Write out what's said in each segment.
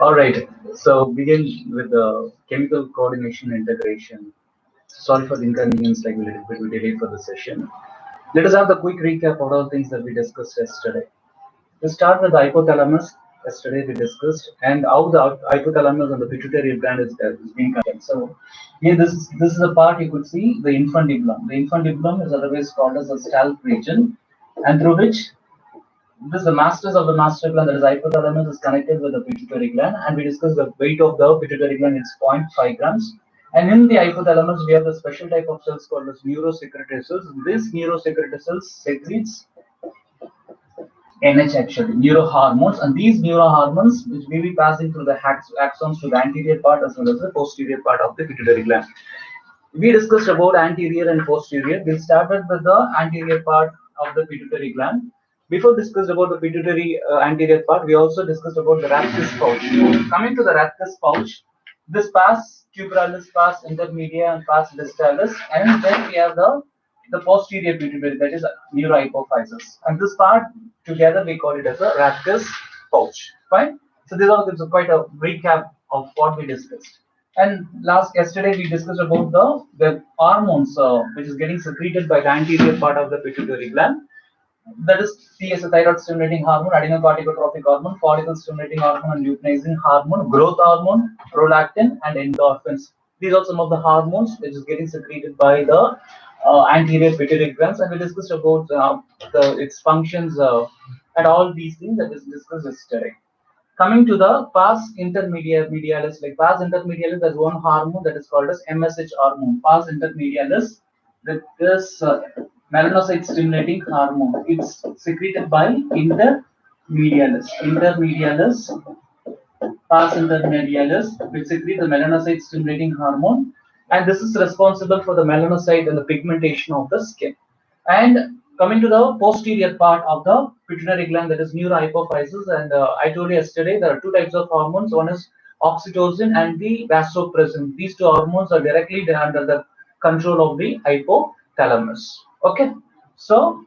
All right. So begin with the chemical coordination integration. Sorry for the inconvenience, like a little bit we delayed for the session. Let us have the quick recap of all things that we discussed yesterday. To start with the hypothalamus, yesterday we discussed and how the hypothalamus and the pituitary gland is being connected. So here this is a part you could see the infundibulum. The infundibulum is otherwise called as the scalp region, and through which this the masters of the master gland, that is hypothalamus, is connected with the pituitary gland, and we discussed the weight of the pituitary gland is 0.5 grams. And in the hypothalamus, we have the special type of cells called as neurosecretory cells. This neurosecretory cells secretes NH actually, neurohormones, and these neurohormones which may be passing through the axons to the anterior part as well as the posterior part of the pituitary gland. We discussed about anterior and posterior. We started with the anterior part of the pituitary gland. Before discussed about the pituitary anterior part, we also discussed about the Rathke's pouch. Coming to the Rathke's pouch, this pars tuberalis, pars intermedia, and pars distalis, and then we have the posterior pituitary, that is neurohypophysis. And this part together we call it as a Rathke's pouch. Fine. So these are quite a recap of what we discussed. And yesterday we discussed about the hormones which is getting secreted by the anterior part of the pituitary gland. That is TS, thyroid stimulating hormone, adenocorticotropic hormone, follicle stimulating hormone, and luteinizing hormone, growth hormone, prolactin, and endorphins. These are some of the hormones which is getting secreted by the anterior pituitary glands, and we discussed about its functions and all these things that is discussed yesterday. Coming to the pars intermedialis, like pars intermedialis, there's one hormone that is called as MSH hormone. Pars intermedialis, that is melanocyte stimulating hormone. It's secreted by intermedialis. Intermedialis, pars intermedialis, which secretes the melanocyte stimulating hormone, and this is responsible for the melanocyte and the pigmentation of the skin. And coming to the posterior part of the pituitary gland, that is neurohypophysis, and I told you yesterday there are two types of hormones. One is oxytocin and the vasopressin. These two hormones are directly under the control of the hypothalamus. Okay, so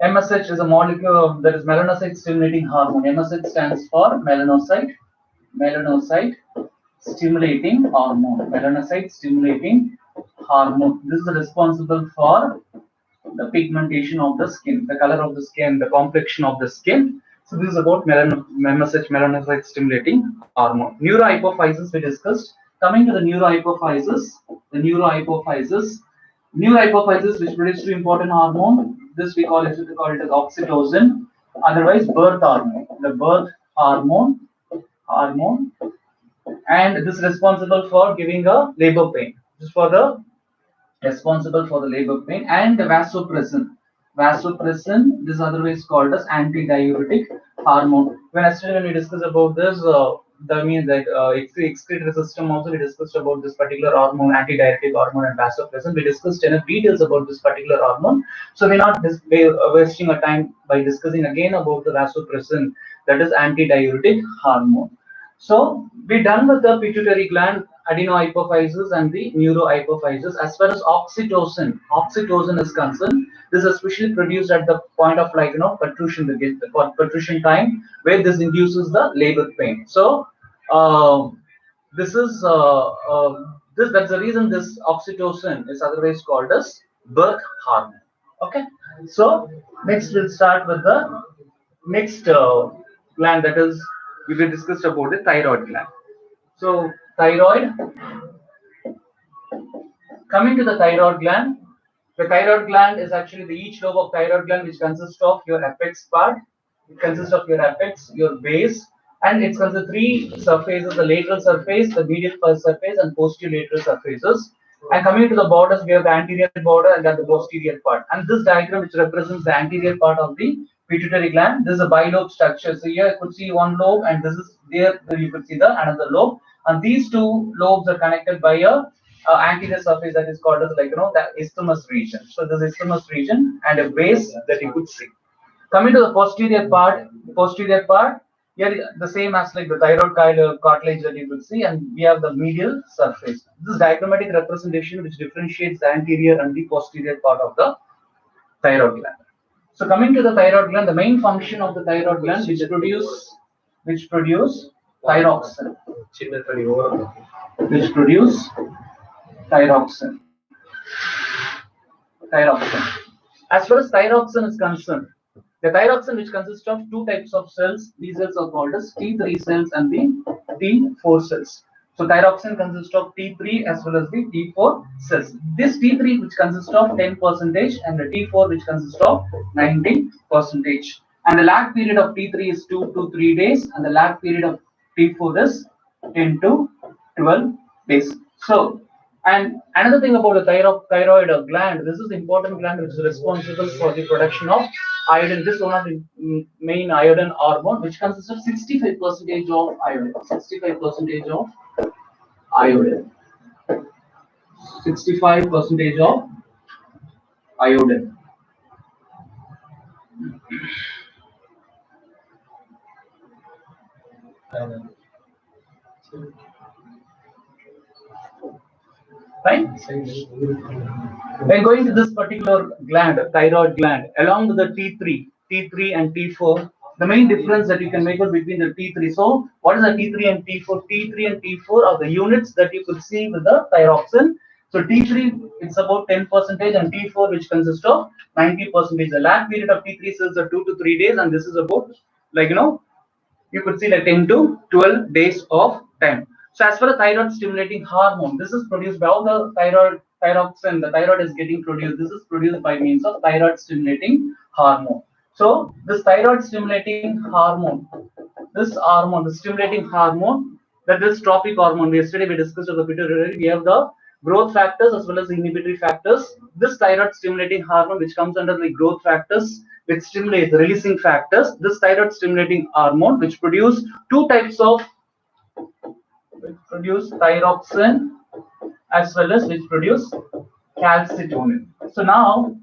MSH is a molecule that is melanocyte stimulating hormone. MSH stands for melanocyte stimulating hormone. Melanocyte stimulating hormone. This is responsible for the pigmentation of the skin, the color of the skin, the complexion of the skin. So this is about MSH, melanocyte stimulating hormone. Neurohypophysis we discussed. Coming to the neurohypophysis, neurohypophysis which produces two important hormone. This we call it as oxytocin, otherwise birth hormone. The birth hormone, and this is responsible for giving a labor pain. This is for the responsible for the labor pain. And the vasopressin. Vasopressin, this is otherwise called as antidiuretic hormone. When we discussed about this, that means that excretory system also we discussed about this particular hormone, antidiuretic hormone, and vasopressin. We discussed enough details about this particular hormone, so we're not wasting our time by discussing again about the vasopressin, that is antidiuretic hormone. So we're done with the pituitary gland, adenohypophysis, and the neurohypophysis. As far as oxytocin is concerned, this is especially produced at the point of protrusion, the protrusion time, where this induces the labor pain. So that's the reason this oxytocin is otherwise called as birth hormone. Okay. So next we'll start with the next gland, that is we will discuss about the thyroid gland. So thyroid, coming to the thyroid gland is actually each lobe of thyroid gland, which consists of your apex part. It consists of your apex, your base, and it consists of three surfaces: the lateral surface, the medial surface, and posterior lateral surfaces. And coming to the borders, we have the anterior border and then the posterior part. And this diagram, which represents the anterior part of the pituitary gland, this is a bilobe structure. So here you could see one lobe, and this is there you could see the another lobe, and these two lobes are connected by a anterior surface that is called as the isthmus region. So this isthmus region and a base that you could see. Coming to the posterior part, here the same as like the thyroid cartilage that you could see, and we have the medial surface. This is diagrammatic representation which differentiates the anterior and the posterior part of the thyroid gland. So coming to the thyroid gland, the main function of the thyroid gland which produce thyroxine, which produce thyroxine. Thyroxine. As far as thyroxine is concerned, the thyroxine which consists of two types of cells, these cells are called as T3 cells and the T4 cells. So thyroxine consists of T3 as well as the T4 cells. This T3 which consists of 10% and the T4 which consists of 90%. And the lag period of T3 is 2 to 3 days and the lag period of T4 is 10 to 12 days. So, and another thing about the thyroid gland, this is the important gland which is responsible for the production of iodine. This is one of the main iodine hormone, which consists of 65% of iodine. 65% of iodine. 65% of iodine. Right? When going to this particular gland, thyroid gland, along with the T3 and T4, the main difference that you can make out between the T3. So, what is the T3 and T4? T3 and T4 are the units that you could see with the thyroxine. So, T3 it's about 10% and T4 which consists of 90%. The lag period of T3 cells are 2 to 3 days, and this is about you could see like 10 to 12 days of time. So as for the thyroid stimulating hormone, this is produced by all the thyroxine, the thyroid is getting produced. This is produced by means of thyroid stimulating hormone. So this thyroid stimulating hormone, the stimulating hormone, that is trophic hormone. Yesterday we discussed of the pituitary. We have the growth factors as well as the inhibitory factors. This thyroid stimulating hormone, which comes under the growth factors, which stimulates the releasing factors. This thyroid stimulating hormone, which produce two types of, which produce thyroxine as well as which produce calcitonin. So now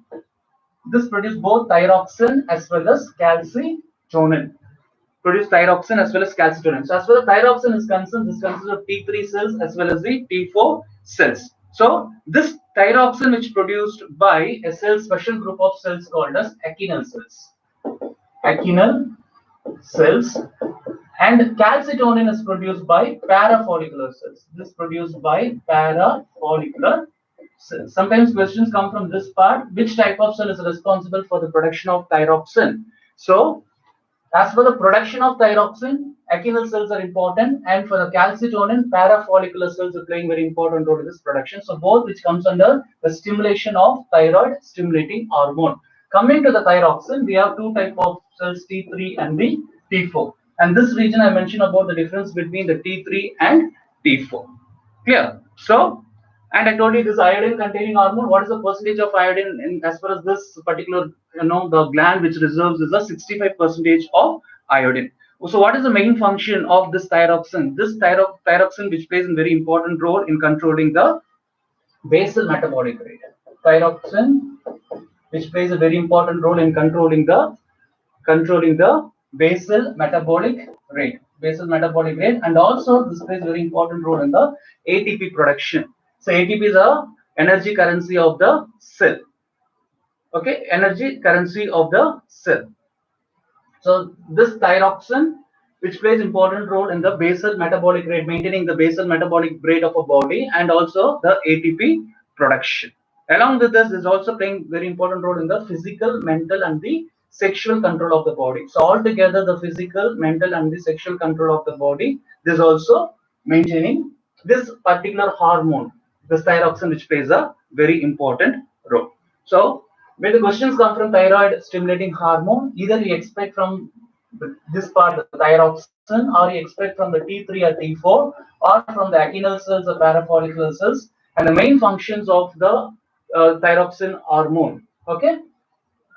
this produces both thyroxine as well as calcitonin. Produce thyroxine as well as calcitonin. So as far as thyroxine is concerned, this consists of T3 cells as well as the T4 cells. So this thyroxine which produced by a special group of cells called as acinal cells. Acinal cells, and calcitonin is produced by parafollicular cells. This is produced by parafollicular cells. Sometimes questions come from this part. Which type of cell is responsible for the production of thyroxine? So as for the production of thyroxine, acinal cells are important, and for the calcitonin, parafollicular cells are playing very important role in this production. So both which comes under the stimulation of thyroid stimulating hormone. Coming to the thyroxine, we have two type of cells, T3 and the T4. And this region I mentioned about the difference between the T3 and T4. Clear? So, and I told you this iodine containing hormone, what is the percentage of iodine in as far as this particular, the gland which reserves is a 65% of iodine. So what is the main function of this thyroxine? This thyroxine which plays a very important role in controlling the basal metabolic rate. Thyroxine which plays a very important role in controlling the basal metabolic rate. Basal metabolic rate, and also this plays a very important role in the ATP production. So ATP is a energy currency of the cell. Okay, energy currency of the cell. So this thyroxine, which plays important role in the basal metabolic rate, maintaining the basal metabolic rate of a body, and also the ATP production. Along with this, is also playing very important role in the physical, mental, and the sexual control of the body. So altogether, the physical, mental, and the sexual control of the body, this also maintaining this particular hormone, the thyroxine, which plays a very important role. So when the questions come from thyroid stimulating hormone, either you expect from this part, the thyroxine, or you expect from the T3 or T4, or from the acinal cells or parafollicular cells, and the main functions of the thyroxine hormone. Okay,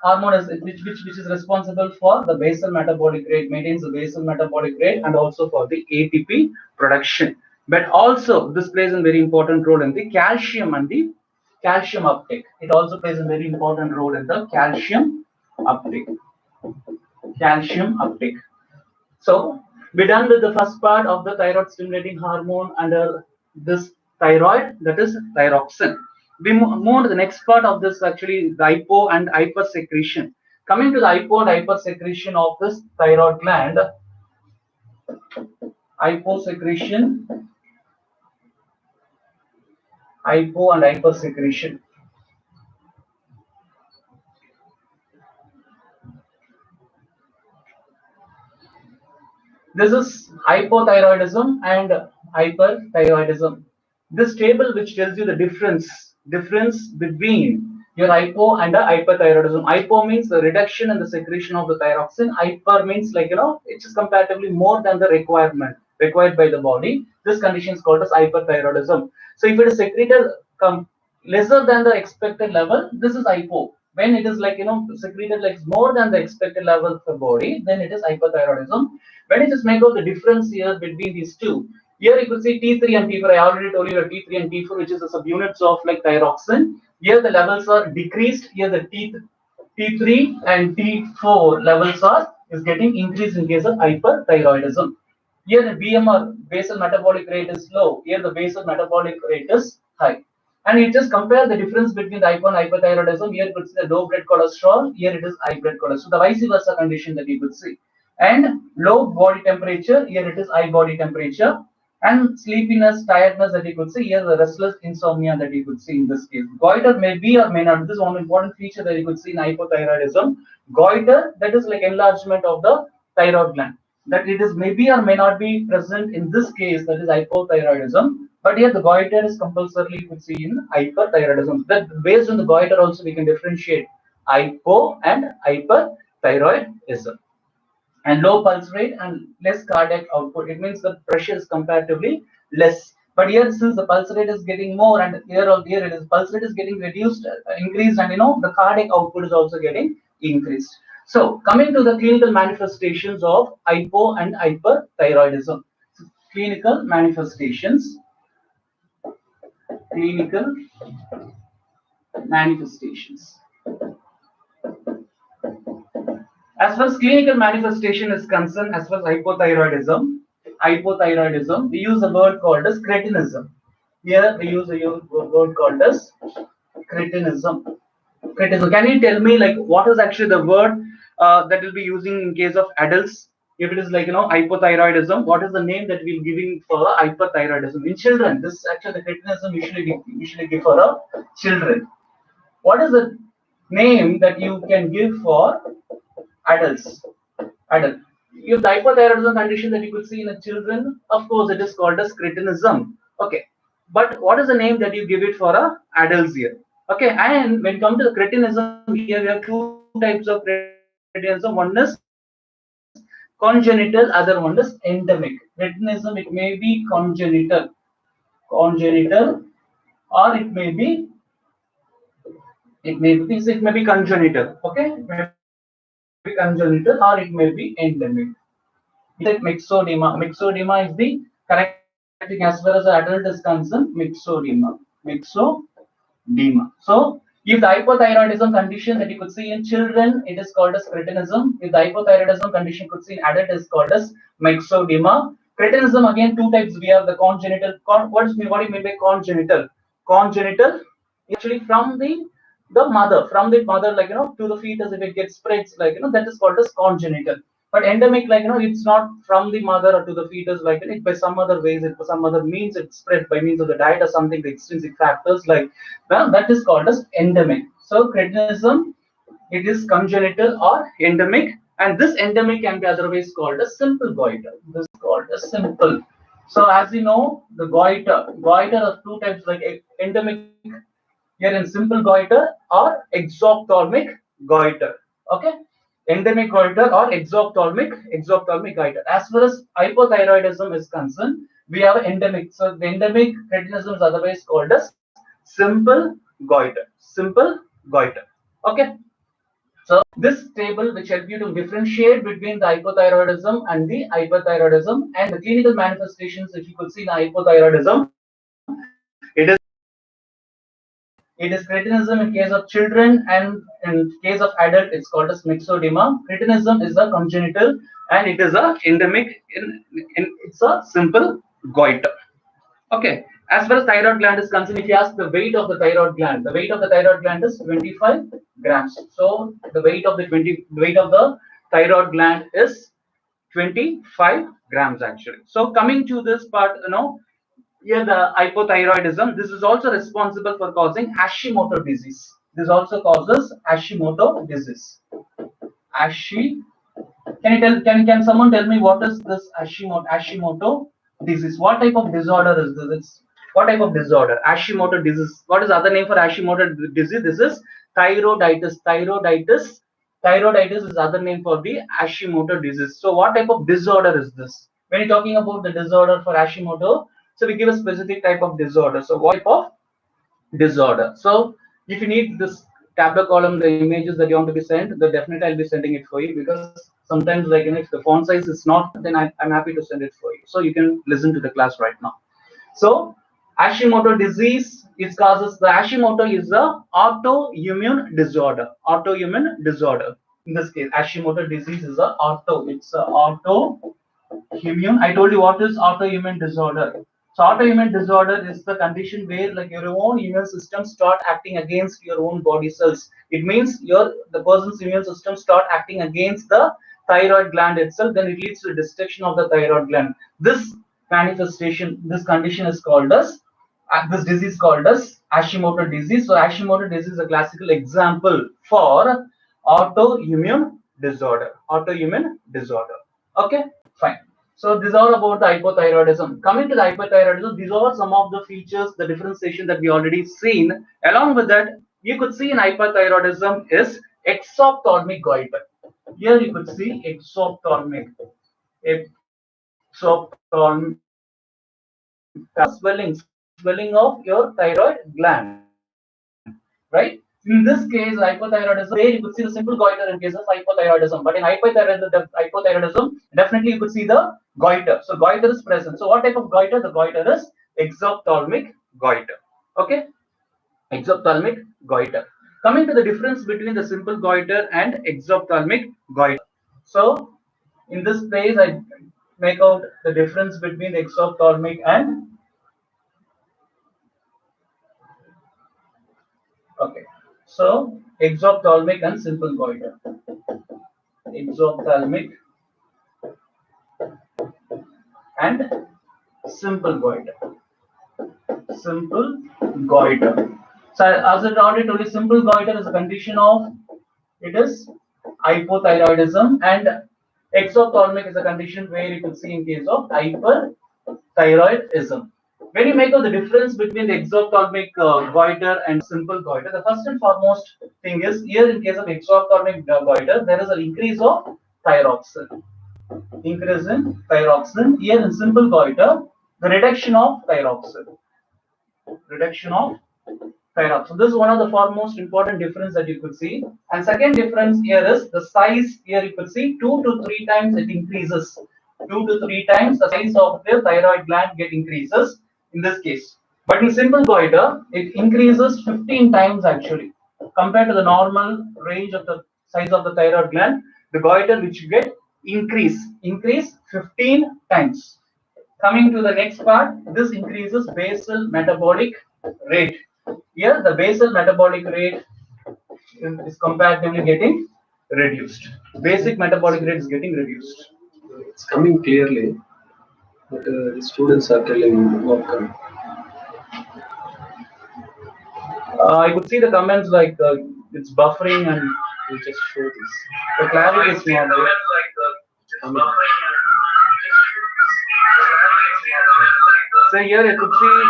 hormone is which is responsible for the basal metabolic rate, maintains the basal metabolic rate, and also for the ATP production. But also this plays a very important role in the calcium and the calcium uptake. It also plays a very important role in the calcium uptake. Calcium uptake. So we're done with the first part of the thyroid stimulating hormone under this thyroid, that is thyroxine. We move to the next part of this, actually the hypo and hyper secretion. Coming to the hypo and hypersecretion of this thyroid gland, hyposecretion, hypo and hypersecretion. This is hypothyroidism and hyperthyroidism. This table which tells you the difference between your hypo and the hyperthyroidism. Hypo means the reduction in the secretion of the thyroxine. Hyper means it is comparatively more than the requirement required by the body. This condition is called as hyperthyroidism. So if it is secreted lesser than the expected level, this is hypo. When it is secreted like more than the expected level of the body, then it is hyperthyroidism. When it is make out the difference here between these two, here you could see T3 and T4. I already told you T3 and T4, which is the subunits of thyroxine. Here the levels are decreased. Here the T3 and T4 levels is getting increased in case of hyperthyroidism. Here the BMR, basal metabolic rate, is low. Here the basal metabolic rate is high. And you just compare the difference between the hypo and hyperthyroidism. Here you could see the low blood cholesterol. Here it is high blood cholesterol. The vice versa condition that you could see. And low body temperature. Here it is high body temperature. And sleepiness, tiredness that you could see. Here the restless insomnia that you could see in this case. Goiter may be or may not. This is one important feature that you could see in hypothyroidism. Goiter, that is like enlargement of the thyroid gland. That it is maybe or may not be present in this case, that is hypothyroidism. But here the goiter is compulsorily you could see in hyperthyroidism. That based on the goiter also we can differentiate hypo and hyperthyroidism. And low pulse rate and less cardiac output. It means the pressure is comparatively less. But here, since the pulse rate is getting more, and here it is pulse rate is getting reduced, increased, and the cardiac output is also getting increased. So, coming to the clinical manifestations of hypo and hyperthyroidism. Clinical manifestations. Clinical manifestations. As far as clinical manifestation is concerned, as far as hypothyroidism, we use a word called as cretinism. Here we use a word called as cretinism. Cretinism. Can you tell me what is actually the word that we'll be using in case of adults? If it is hypothyroidism, what is the name that we're giving for hyperthyroidism in children? This is actually the cretinism usually give for children. What is the name that you can give for adults? Adult. If the hypothyroidism condition that you could see in the children, of course, it is called as cretinism. Okay. But what is the name that you give it for adults here? Okay. And when it comes to the cretinism, here we have two types of cretinism. One is congenital, other one is endemic. Cretinism, it may be congenital, or it may be congenital. Okay. It may be congenital or it may be endemic. Like myxodema. Myxodema is the correct thing as far as the adult is concerned. Myxodema. So, if the hypothyroidism condition that you could see in children, it is called as cretinism. If the hypothyroidism condition you could see in adult, is called as myxodema. Cretinism, again, two types. We have the congenital. What do you mean by congenital? Congenital, actually from the mother, to the fetus. If it gets spreads, that is called as congenital. But endemic, it's not from the mother or to the fetus, it by some other ways, it by some other means, it spread by means of the diet or something, the extrinsic factors, that is called as endemic. So cretinism, it is congenital or endemic, and this endemic can be otherwise called as simple goiter. This is called as simple. So as you know, the goiter are two types, endemic here in simple goiter or exophthalmic goiter. Okay. Endemic goiter or exophthalmic goiter. As far as hypothyroidism is concerned, we have endemic. So the endemic cretinism is otherwise called as simple goiter. Simple goiter. Okay. So this table which help you to differentiate between the hypothyroidism and the hyperthyroidism, and the clinical manifestations. If you could see the hypothyroidism, it is cretinism in case of children, and in case of adult, it's called as myxodema. Cretinism is a congenital, and it is a endemic. It's a simple goiter. Okay. As far as thyroid gland is concerned, if you ask the weight of the thyroid gland is 25 grams. So the weight of the thyroid gland is 25 grams actually. So coming to this part, here the hypothyroidism, this is also responsible for causing Hashimoto disease. This also causes Hashimoto disease. Can someone tell me what is this Hashimoto disease? What type of disorder is this? What type of disorder? Hashimoto disease. What is the other name for Hashimoto disease? This is thyroiditis. Thyroiditis is other name for the Hashimoto disease. So what type of disorder is this? When you're talking about the disorder for Hashimoto, so we give a specific type of disorder. So what type of disorder? So if you need this tableau column, the images that you want to be sent, then definitely I'll be sending it for you, because sometimes like if the font size is not, then I'm happy to send it for you. So you can listen to the class right now. So Hashimoto disease is causes, the Hashimoto is a autoimmune disorder. Autoimmune disorder. In this case, Hashimoto disease is a it's a autoimmune. I told you what is autoimmune disorder. So autoimmune disorder is the condition where like your own immune system start acting against your own body cells. It means the person's immune system start acting against the thyroid gland itself, then it leads to destruction of the thyroid gland. This manifestation, this condition is called as this disease called as Hashimoto disease. So Hashimoto disease is a classical example for autoimmune disorder. Autoimmune disorder. Okay, fine. So these are about the hypothyroidism. Coming to the hypothyroidism, these are some of the features, the differentiation that we already seen. Along with that, you could see in hypothyroidism is exophthalmic goiter. Here you could see exophthalmic swelling of your thyroid gland, right? In this case, hypothyroidism, where you could see the simple goiter in case of hypothyroidism, but in hypothyroidism, definitely you could see the goiter. So goiter is present. So what type of goiter? The goiter is exophthalmic goiter. Okay, exophthalmic goiter. Coming to the difference between the simple goiter and exophthalmic goiter. So in this place, I make out the difference between the exophthalmic and okay. So exophthalmic and simple goiter. Exophthalmic and simple goiter. Simple goiter. So as I already told you, simple goiter is a condition of it is hypothyroidism, and exophthalmic is a condition where you could see in case of hyperthyroidism. When you make out the difference between the exophthalmic goiter and simple goiter, the first and foremost thing is here in case of exophthalmic goiter, there is an increase of thyroxine. Increase in thyroxine. Here in simple goiter, the reduction of thyroxine. Reduction of thyroxine. So this is one of the foremost important difference that you could see. And second difference here is the size. Here you could see 2 to 3 times it increases. 2 to 3 times the size of the thyroid gland get increases in this case. But in simple goiter, it increases 15 times actually compared to the normal range of the size of the thyroid gland. The goiter which you get increase 15 times. Coming to the next part, this increases basal metabolic rate. Here, the basal metabolic rate is comparatively getting reduced. Basic metabolic rate is getting reduced. It's coming clearly, but the students are telling not coming. I could see the comments like it's buffering and We just show this. the clarity is not there. So here I could see.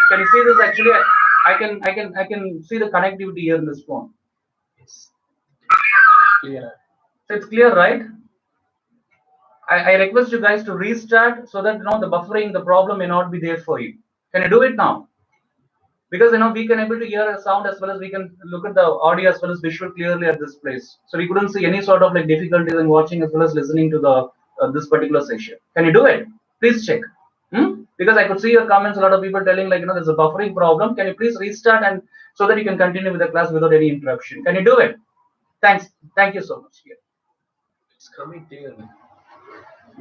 Can you see this? Actually, I can see the connectivity here in this phone. Yes. Clear. So it's clear, right? I request you guys to restart so that the buffering, the problem may not be there for you. Can you do it now? Because we can able to hear a sound as well as we can look at the audio as well as visual clearly at this place. So we couldn't see any sort of like difficulties in watching as well as listening to the this particular session. Can you do it? Please check. Because I could see your comments. A lot of people telling like there's a buffering problem. Can you please restart and so that you can continue with the class without any interruption? Can you do it? Thanks. Thank you so much. Yeah. It's coming clearly.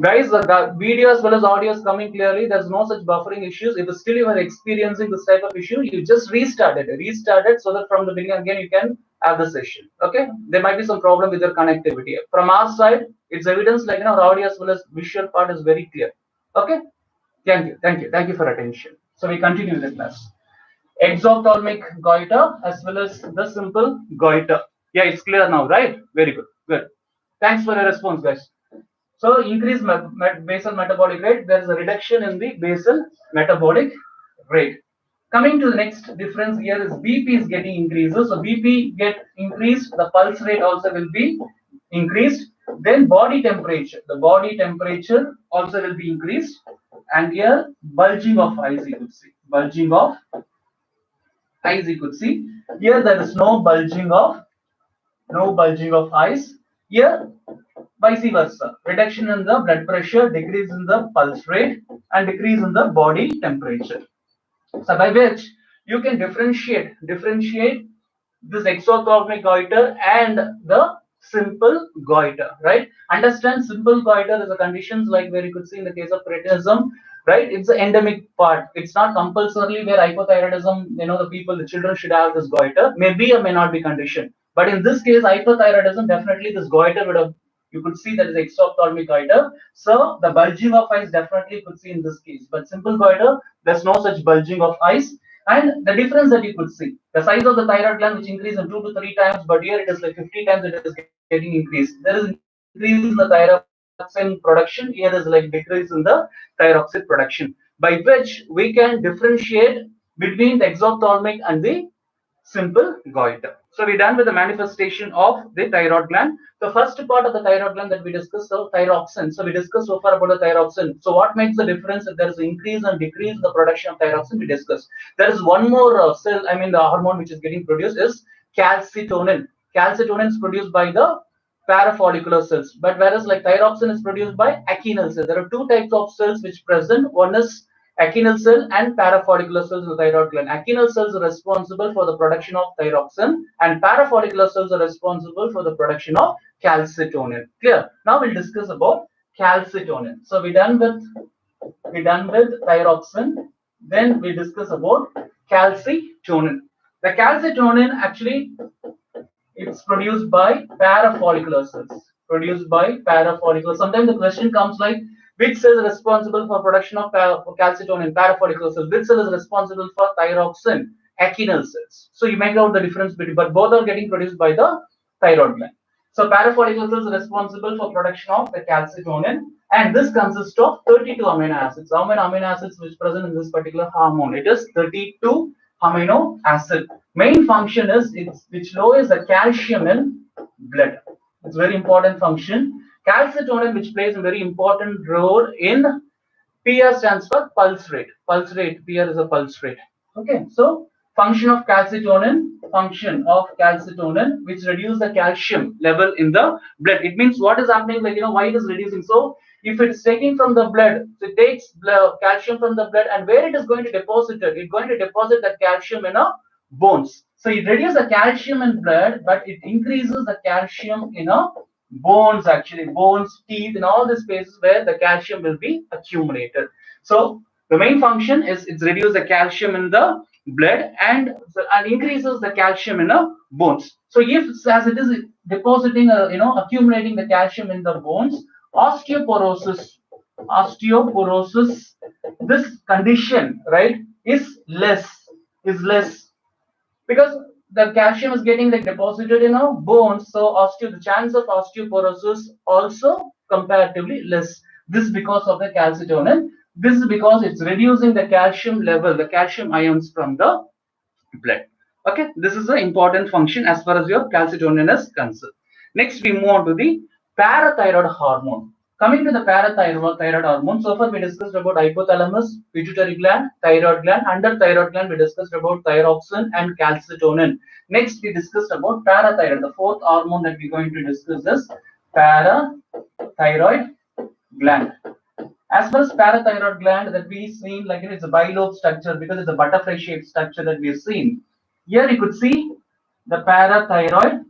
Guys, the video as well as audio is coming clearly. There's no such buffering issues. If still you are experiencing this type of issue, you just restart it so that from the beginning again you can have the session. Okay, there might be some problem with your connectivity. From our side, it's evidence like our audio as well as visual part is very clear. Okay, thank you for attention. So we continue the class. Exophthalmic goiter as well as the simple goiter. Yeah, it's clear now, right? Very good. Good. Thanks for your response, guys. So increased basal metabolic rate, there is a reduction in the basal metabolic rate. Coming to the next difference here is BP is getting increases. So BP get increased, the pulse rate also will be increased. Then body temperature, the body temperature also will be increased. And here bulging of eyes you could see. Bulging of eyes you could see. Here there is no bulging of eyes. Here vice versa. Reduction in the blood pressure, decrease in the pulse rate, and decrease in the body temperature. So by which you can differentiate this exophthalmic goiter and the simple goiter, right? Understand simple goiter is a conditions like where you could see in the case of cretinism, right? It's the endemic part. It's not compulsorily where hypothyroidism, the people, the children should have this goiter. Maybe or may not be condition. But in this case, hypothyroidism, definitely this goiter would have, you could see that is exophthalmic goiter. So the bulging of eyes definitely could see in this case. But simple goiter, there's no such bulging of eyes. And the difference that you could see, the size of the thyroid gland which increased in 2 to 3 times, but here it is like 50 times it is getting increased. There is increase in the thyroxine production. Here is like decrease in the thyroxine production, by which we can differentiate between the exophthalmic and the simple goiter. So we're done with the manifestation of the thyroid gland. The first part of the thyroid gland that we discussed, so thyroxine. So we discussed so far about the thyroxine. So what makes the difference if there is increase and decrease in the production of thyroxine? We discussed. There is one more cell, I mean the hormone which is getting produced is calcitonin. Calcitonin is produced by the parafollicular cells, but whereas like thyroxine is produced by achinal cells. There are two types of cells which present. One is achinal cell and parafollicular cells in the thyroid gland. Achinal cells are responsible for the production of thyroxine, and parafollicular cells are responsible for the production of calcitonin. Clear? Now we'll discuss about calcitonin. So we done with thyroxine. Then we discuss about calcitonin. The calcitonin actually it's produced by parafollicular cells. Produced by parafollicular. Sometimes the question comes like, which cell is responsible for production of calcitonin? Parafollicular cells. Which cell is responsible for thyroxine? Achinal cells. So you make out the difference between, but both are getting produced by the thyroid gland. So parafollicular cells are responsible for production of the calcitonin, and this consists of 32 amino acids. How many amino acids which present in this particular hormone? It is 32 amino acid. Main function is which lowers the calcium in blood. It's very important function. Calcitonin, which plays a very important role in PR stands for pulse rate. Pulse rate. PR is a pulse rate. Okay. So function of calcitonin, which reduce the calcium level in the blood. It means what is happening, like why it is reducing. So if it's taking from the blood, so it takes calcium from the blood, and where it is going to deposit it, it's going to deposit that calcium in a bones. So it reduces the calcium in blood, but it increases the calcium in a bones, actually bones, teeth, and all the spaces where the calcium will be accumulated. So the main function is it's reduce the calcium in the blood and increases the calcium in the bones. So if as it is depositing, accumulating the calcium in the bones, osteoporosis, this condition, right, is less because the calcium is getting like deposited in our bones. So the chance of osteoporosis also comparatively less. This because of the calcitonin. This is because it's reducing the calcium level, the calcium ions from the blood. Okay, this is an important function as far as your calcitonin is concerned. Next, we move on to the parathyroid hormone. Coming to the parathyroid hormone, so far we discussed about hypothalamus, pituitary gland, thyroid gland. Under thyroid gland, we discussed about thyroxine and calcitonin. Next, we discussed about parathyroid. The fourth hormone that we're going to discuss is parathyroid gland. As far as parathyroid gland that we've seen, like it's a bilobe structure because it's a butterfly shaped structure that we've seen. Here you could see the parathyroid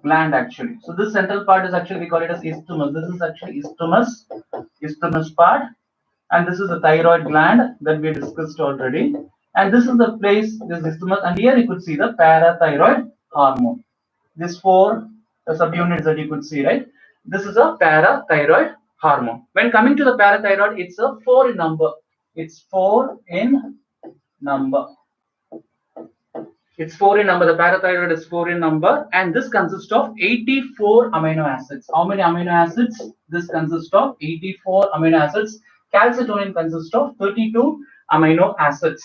gland actually. So this central part is actually, we call it as isthmus. This is actually isthmus. isthmus part, and this is the thyroid gland that we discussed already. And this is the place, this isthmus, and here you could see the parathyroid hormone. These four subunits that you could see, right? This is a parathyroid hormone. When coming to the parathyroid, it's a 4 in number. It's 4 in number. It's 4 in number. The parathyroid is 4 in number, and this consists of 84 amino acids. How many amino acids? This consists of 84 amino acids. Calcitonin consists of 32 amino acids.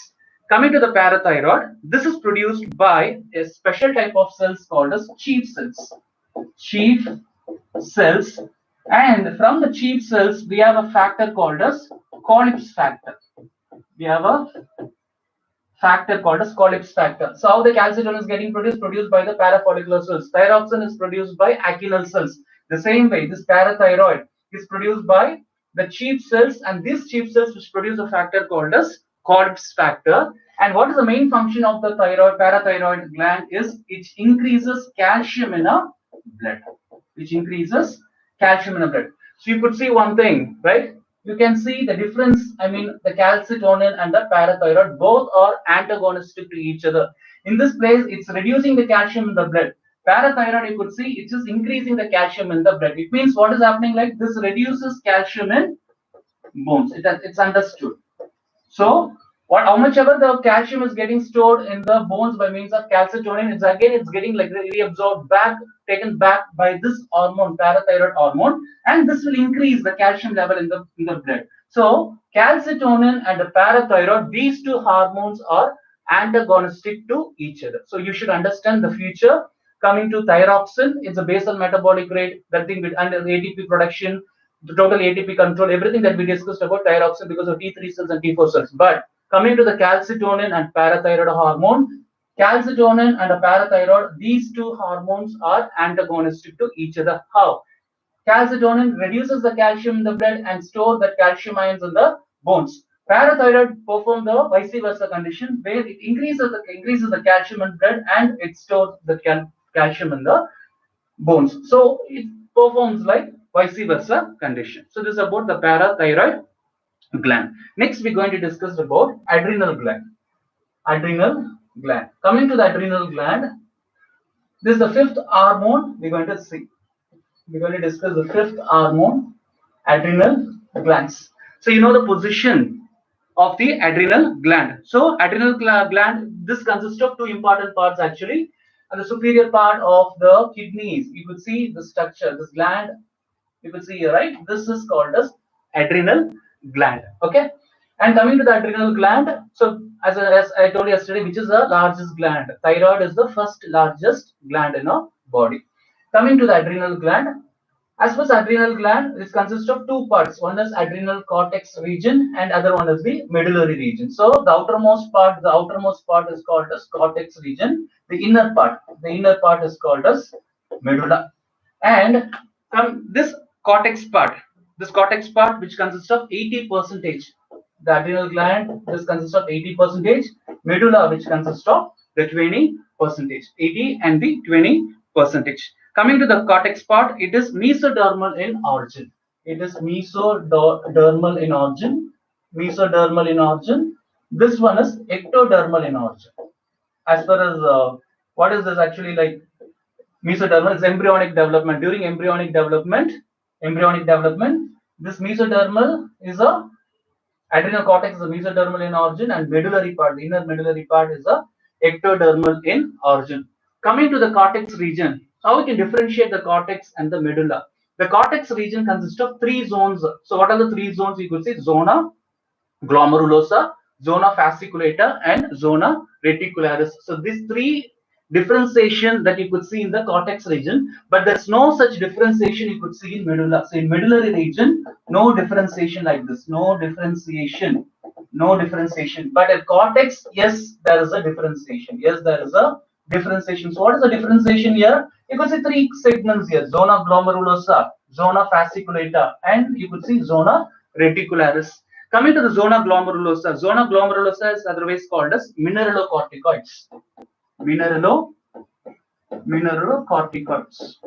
Coming to the parathyroid, this is produced by a special type of cells called as chief cells. Chief cells, and from the chief cells, we have a factor called as Collips factor. We have a factor called as Collips factor. So how the calcitonin is getting produced? Produced by the parafollicular cells. Thyroxine is produced by acinal cells. The same way, this parathyroid is produced by the chief cells, and these chief cells which produce a factor called as Collips factor. And what is the main function of the thyroid parathyroid gland is it increases calcium in a blood. Which increases calcium in the blood. So you could see one thing, right? You can see the difference. I mean, the calcitonin and the parathyroid both are antagonistic to each other. In this place, it's reducing the calcium in the blood. Parathyroid, you could see, it's just increasing the calcium in the blood. It means what is happening? Like this reduces calcium in bones. It's understood. So how much ever the calcium is getting stored in the bones by means of calcitonin, it's getting like reabsorbed back, taken back by this hormone, parathyroid hormone, and this will increase the calcium level in the blood. So calcitonin and the parathyroid, these two hormones are antagonistic to each other. So you should understand the future. Coming to thyroxine, it's a basal metabolic rate, that thing with under ATP production, the total ATP control, everything that we discussed about thyroxine because of T3 cells and T4 cells. But coming to the calcitonin and parathyroid hormone, calcitonin and a parathyroid, these two hormones are antagonistic to each other. How? Calcitonin reduces the calcium in the blood and stores the calcium ions in the bones. Parathyroid performs the vice versa condition where it increases the calcium in blood and it stores the calcium in the bones. So it performs like vice versa condition. So this is about the parathyroid gland. Next, we're going to discuss about adrenal gland. Adrenal gland. Coming to the adrenal gland, this is the fifth hormone we're going to see. We're going to discuss the fifth hormone, adrenal glands. So you know the position of the adrenal gland. So adrenal gland, this consists of two important parts actually. And the superior part of the kidneys, you could see the structure, this gland, you could see here, right? This is called as adrenal gland. Okay. And coming to the adrenal gland, so as I told you yesterday, which is the largest gland? Thyroid is the first largest gland in our body. Coming to the adrenal gland, as far as adrenal gland, this consists of two parts. One is adrenal cortex region, and other one is the medullary region. So the outermost part is called as cortex region. The inner part is called as medulla. And this this cortex part, which consists of 80 percentage. The adrenal gland, this consists of 80 percentage. Medulla, which consists of the 20 percentage. 80 and the 20 percentage. Coming to the cortex part, it is mesodermal in origin. It is mesodermal in origin. Mesodermal in origin. This one is ectodermal in origin. As far as what is this actually like? Mesodermal is embryonic development. During embryonic development, this mesodermal is a adrenal cortex is a mesodermal in origin, and medullary part, the inner medullary part, is a ectodermal in origin. Coming to the cortex region, how we can differentiate the cortex and the medulla? The cortex region consists of three zones. So what are the three zones? You could say zona glomerulosa, zona fasciculata, and zona reticularis. So these three differentiation that you could see in the cortex region, but there's no such differentiation you could see in medulla. So in medullary region, no differentiation like this, no differentiation. But in cortex, yes, there is a differentiation. So what is the differentiation here? You could see three segments here: zona glomerulosa, zona fasciculata, and you could see zona reticularis. Coming to the zona glomerulosa is otherwise called as mineralocorticoids. Mineralocorticoids.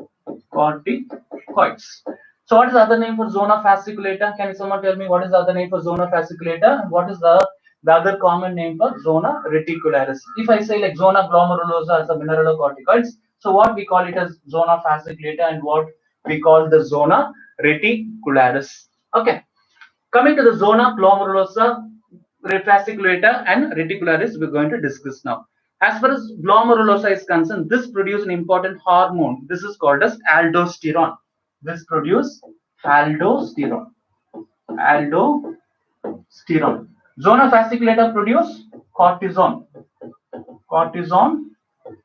So what is the other name for zona fasciculata? Can someone tell me what is the other name for zona fasciculata and what is the other common name for zona reticularis? If I say like zona glomerulosa as a mineralocorticoids, so what we call it as zona fasciculata and what we call the zona reticularis. Okay. Coming to the zona glomerulosa, fasciculata and reticularis, we're going to discuss now. As far as glomerulosa is concerned, this produces an important hormone. This is called as aldosterone. This produces aldosterone. Aldosterone. Zona fasciculata produce cortisone. Cortisone.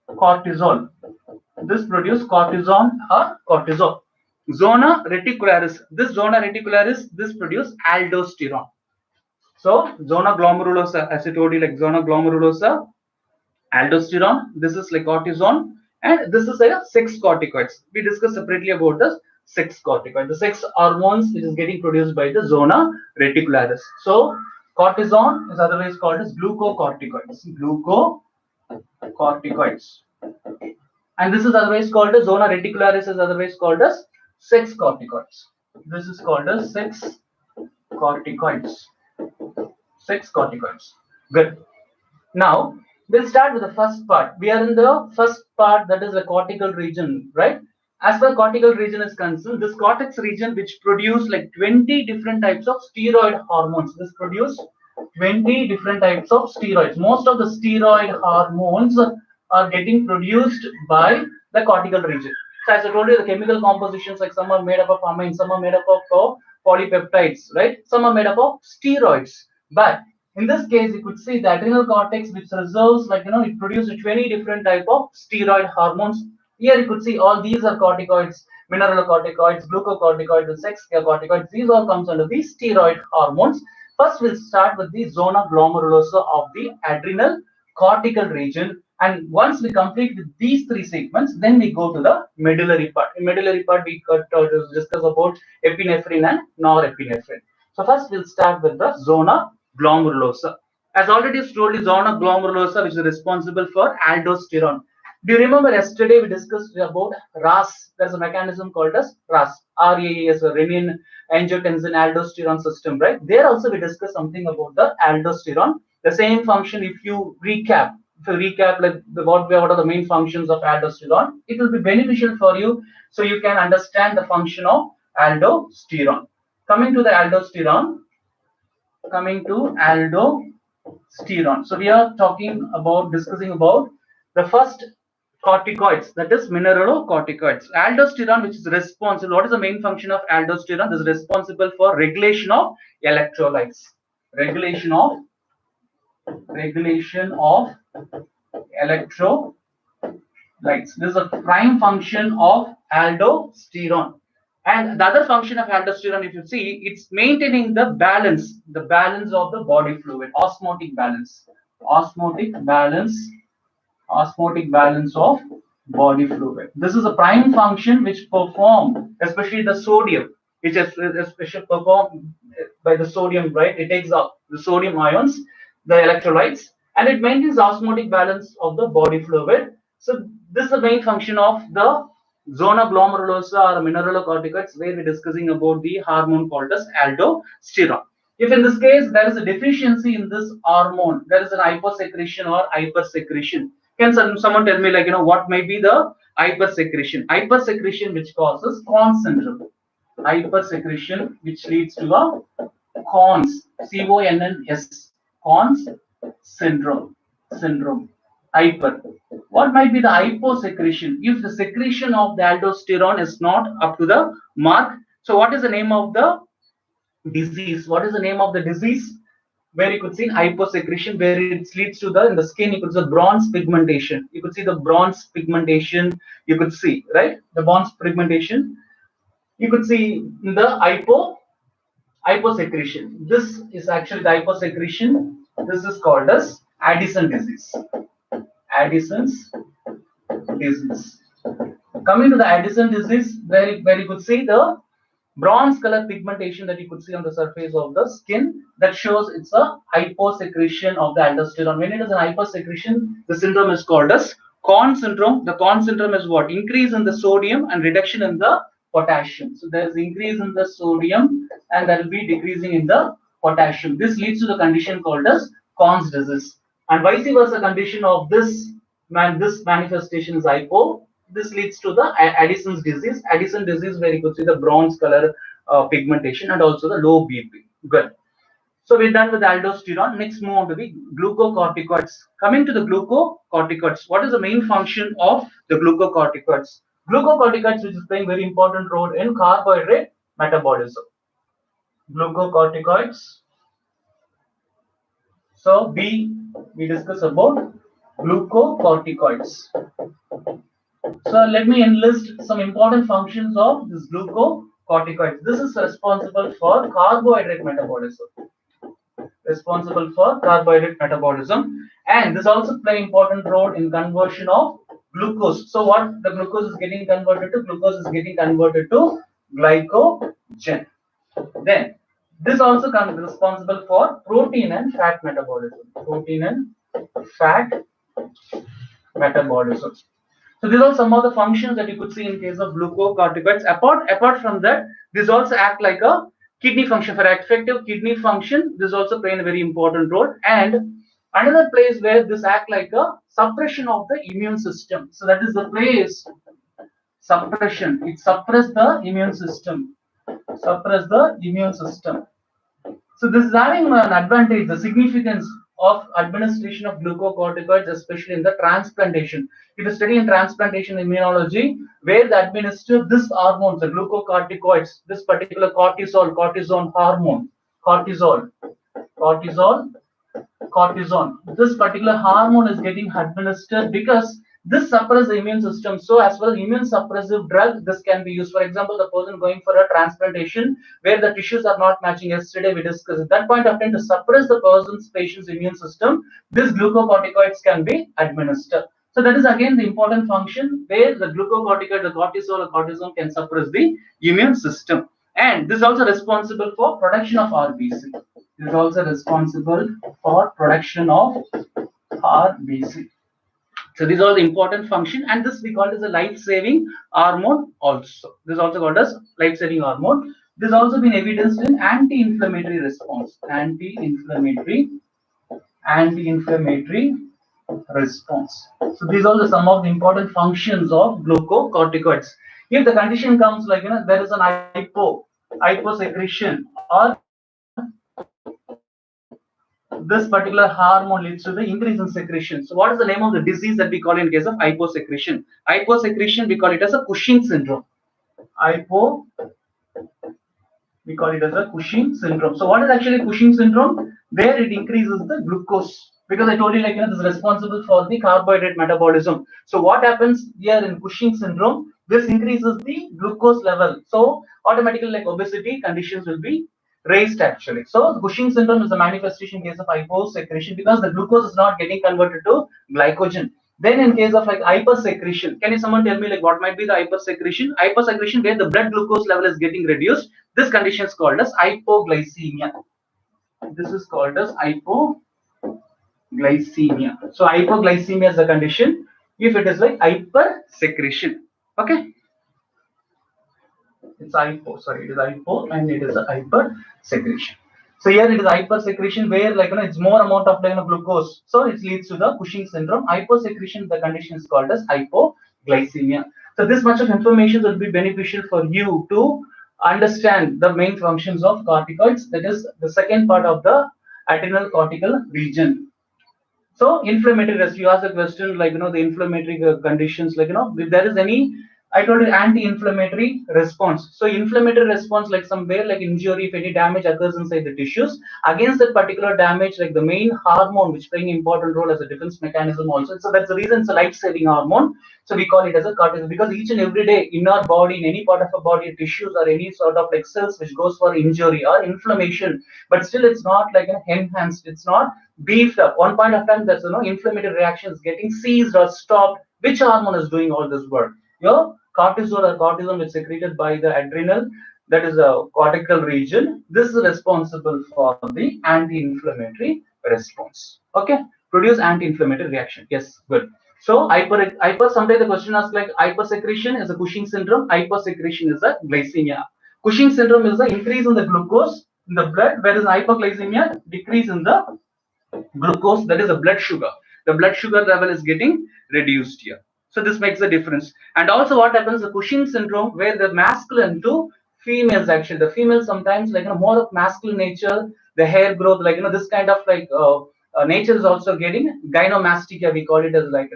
Cortisol. This produce cortisone or cortisol. Zona reticularis. This zona reticularis, this produce aldosterone. So zona glomerulosa, as I told you, like zona glomerulosa, aldosterone, this is like cortisone, and this is a sex corticoids. We discussed separately about the sex corticoid, the sex hormones which is getting produced by the zona reticularis. So cortisone is otherwise called as glucocorticoids. Glucocorticoids. And this is otherwise called as zona reticularis is otherwise called as sex corticoids. This is called as sex corticoids. Sex corticoids. Good. Now we'll start with the first part. We are in the first part, that is the cortical region, right? As far cortical region is concerned, this cortex region which produce like 20 different types of steroid hormones. This produce 20 different types of steroids. Most of the steroid hormones are getting produced by the cortical region. So as I told you, the chemical compositions, like some are made up of amines, some are made up of polypeptides, right? Some are made up of steroids. But in this case, you could see the adrenal cortex, which reserves, like, it produces 20 different type of steroid hormones. Here you could see all these are corticoids, mineralocorticoids, glucocorticoids, and sex corticoids. These all comes under the steroid hormones. First, we'll start with the zona glomerulosa of the adrenal cortical region. And once we complete with these three segments, then we go to the medullary part. In medullary part, we got to discuss about epinephrine and norepinephrine. So first, we'll start with the zona glomerulosa. As already told you, zona glomerulosa, which is responsible for aldosterone. Do you remember yesterday we discussed about RAS? There's a mechanism called as RAS, RAAS, renin angiotensin aldosterone system, right? There also we discussed something about the aldosterone. The same function, if you recap, like what are the main functions of aldosterone, it will be beneficial for you so you can understand the function of aldosterone. Coming to the aldosterone, so we are discussing about the first corticoids, that is mineralocorticoids. Aldosterone, which is responsible, what is the main function of aldosterone? This is responsible for regulation of electrolytes. Regulation of electrolytes. This is a prime function of aldosterone. And the other function of aldosterone, if you see, it's maintaining the balance of the body fluid, osmotic balance of body fluid. This is a prime function which perform, especially the sodium, which is especially performed by the sodium, right? It takes up the sodium ions, the electrolytes, and it maintains osmotic balance of the body fluid. So this is the main function of the zona glomerulosa or mineralocorticoids, where we're discussing about the hormone called as aldosterone. If in this case there is a deficiency in this hormone, there is an hyposecretion or hypersecretion. Can someone tell me, like, what may be the hypersecretion? Hypersecretion which causes Cons syndrome. Hypersecretion which leads to a Cons, CONNS, Cons syndrome. Hyper. What might be the hyposecretion? If the secretion of the aldosterone is not up to the mark, so what is the name of the disease? What is the name of the disease? Where you could see hyposecretion, where it leads to in the skin, you could see the bronze pigmentation. You could see the bronze pigmentation. You could see, right, the bronze pigmentation. You could see the hyposecretion. This is actually the hyposecretion. This is called as Addison disease. Addison's disease. Coming to the Addison disease, where you could see the bronze color pigmentation that you could see on the surface of the skin, that shows it's a hyposecretion of the aldosterone. When it is an hyposecretion, the syndrome is called as Cons syndrome. The Cons syndrome is what? Increase in the sodium and reduction in the potassium. So there is increase in the sodium and there will be decreasing in the potassium. This leads to the condition called as Conn's disease. And vice versa condition of this manifestation is hypo. This leads to the Addison's disease. Addison disease where you could see the bronze color pigmentation and also the low BP. Good. So we're done with aldosterone. Next, move on to the glucocorticoids. Coming to the glucocorticoids, what is the main function of the glucocorticoids? Glucocorticoids, which is playing very important role in carbohydrate metabolism. Glucocorticoids. So we discuss about glucocorticoids. So let me enlist some important functions of this glucocorticoids. This is responsible for carbohydrate metabolism. Responsible for carbohydrate metabolism, and this also play important role in conversion of glucose. So what the glucose is getting converted to? Glucose is getting converted to glycogen. Then this also comes responsible for protein and fat metabolism. Protein and fat metabolism. So these are some of the functions that you could see in case of glucocorticoids. Apart from that, these also act like a kidney function. For effective kidney function, this also play a very important role. And another place where this act like a suppression of the immune system. So that is the place suppression. It suppress the immune system. Suppress the immune system. So this is having an advantage, the significance of administration of glucocorticoids, especially in the transplantation. If you study in transplantation immunology, where they administer this hormones, the glucocorticoids, this particular cortisone hormone, cortisol, cortisone. This particular hormone is getting administered because this suppresses the immune system. So as well as immune suppressive drug, this can be used. For example, the person going for a transplantation where the tissues are not matching. Yesterday we discussed at that point of time to suppress the patient's immune system, this glucocorticoids can be administered. So that is again the important function where the glucocorticoid, the cortisol or cortisone can suppress the immune system. And this is also responsible for production of RBC. It is also responsible for production of RBC. So these are the important function, and this we call it as a life-saving hormone also. This is also called as life-saving hormone. This has also been evidenced in anti-inflammatory response. Anti-inflammatory response. So these are some of the important functions of glucocorticoids. If the condition comes like there is an hyposecretion or this particular hormone leads to the increase in secretion. So what is the name of the disease that we call in case of hyposecretion? Hyposecretion, we call it as a Cushing syndrome. We call it as a Cushing syndrome. So what is actually Cushing syndrome? Where it increases the glucose. Because I told you like this is responsible for the carbohydrate metabolism. So what happens here in Cushing syndrome? This increases the glucose level. So automatically like obesity conditions will be raised actually. So Cushing syndrome is a manifestation case of hyposecretion because the glucose is not getting converted to glycogen. Then in case of like hypersecretion, can you someone tell me like what might be the hypersecretion? Hypersecretion where the blood glucose level is getting reduced. This condition is called as hypoglycemia. This is called as hypoglycemia. So hypoglycemia is the condition if it is like hypersecretion. Okay. It's hypo, sorry, it is hypo and it is a hypersecretion. So here it is hypersecretion where like it's more amount of glucose. So it leads to the Cushing syndrome. Hyposecretion, the condition is called as hypoglycemia. So this much of information will be beneficial for you to understand the main functions of corticoids. That is the second part of the adrenal cortical region. So inflammatory response, you ask a question like the inflammatory conditions, like if there is any, I told you anti-inflammatory response. So inflammatory response like somewhere like injury, if any damage occurs inside the tissues, against that particular damage, like the main hormone which playing important role as a defense mechanism also. So that's the reason it's a life-saving hormone. So we call it as a cortisol because each and every day in our body, in any part of our body, tissues or any sort of like cells which goes for injury or inflammation, but still it's not like enhanced, it's not beefed up. One point of time there's inflammatory reactions getting seized or stopped. Which hormone is doing all this work? Your cortisol or cortisone is secreted by the adrenal, that is a cortical region. This is responsible for the anti-inflammatory response. Okay, produce anti-inflammatory reaction. Yes, good. So hyper sometimes the question asks like hypersecretion is a Cushing syndrome, hypersecretion is a glycemia. Cushing syndrome is the increase in the glucose in the blood, whereas hyperglycemia decrease in the glucose, that is a blood sugar. The blood sugar level is getting reduced here. So this makes a difference. And also what happens, the Cushing syndrome, where the masculine to females, actually the females sometimes like more of masculine nature, the hair growth, like this kind of like nature is also getting gynomastia, we call it as like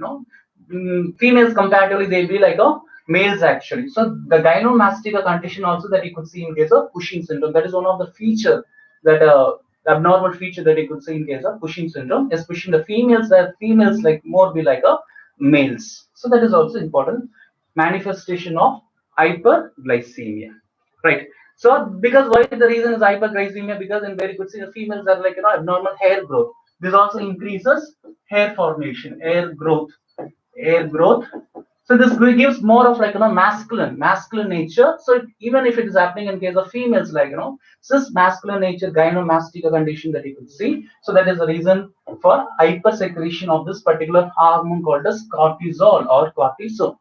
females comparatively they'll be like males actually. So the gynomastia condition also that you could see in case of Cushing syndrome, that is one of the feature that abnormal feature that you could see in case of Cushing syndrome, especially the females, that females like more be like a males. So that is also important manifestation of hyperglycemia, right? So because why the reason is hyperglycemia, because in very good see the females are like abnormal hair growth. This also increases hair formation, hair growth. So this gives more of like masculine nature. So even if it is happening in case of females, like cis masculine nature gynomastica condition that you could see. So that is the reason for hypersecretion of this particular hormone called as cortisol or cortisol.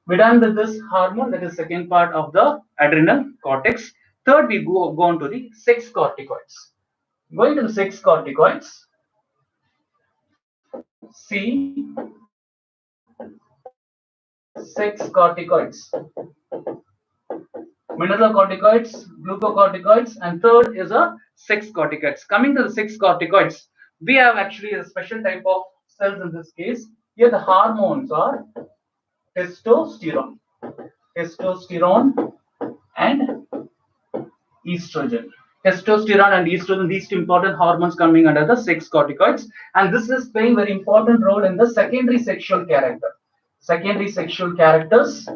We're done with this hormone, that is second part of the adrenal cortex. Third, we go on to the sex corticoids. Going to the sex corticoids, C, sex corticoids, mineralocorticoids, glucocorticoids, and third is a sex corticoids. Coming to the sex corticoids, we have actually a special type of cells in this case. Here the hormones are testosterone, testosterone and estrogen. Testosterone and estrogen, these two important hormones coming under the sex corticoids, and this is playing very important role in the secondary sexual character. Secondary sexual characters.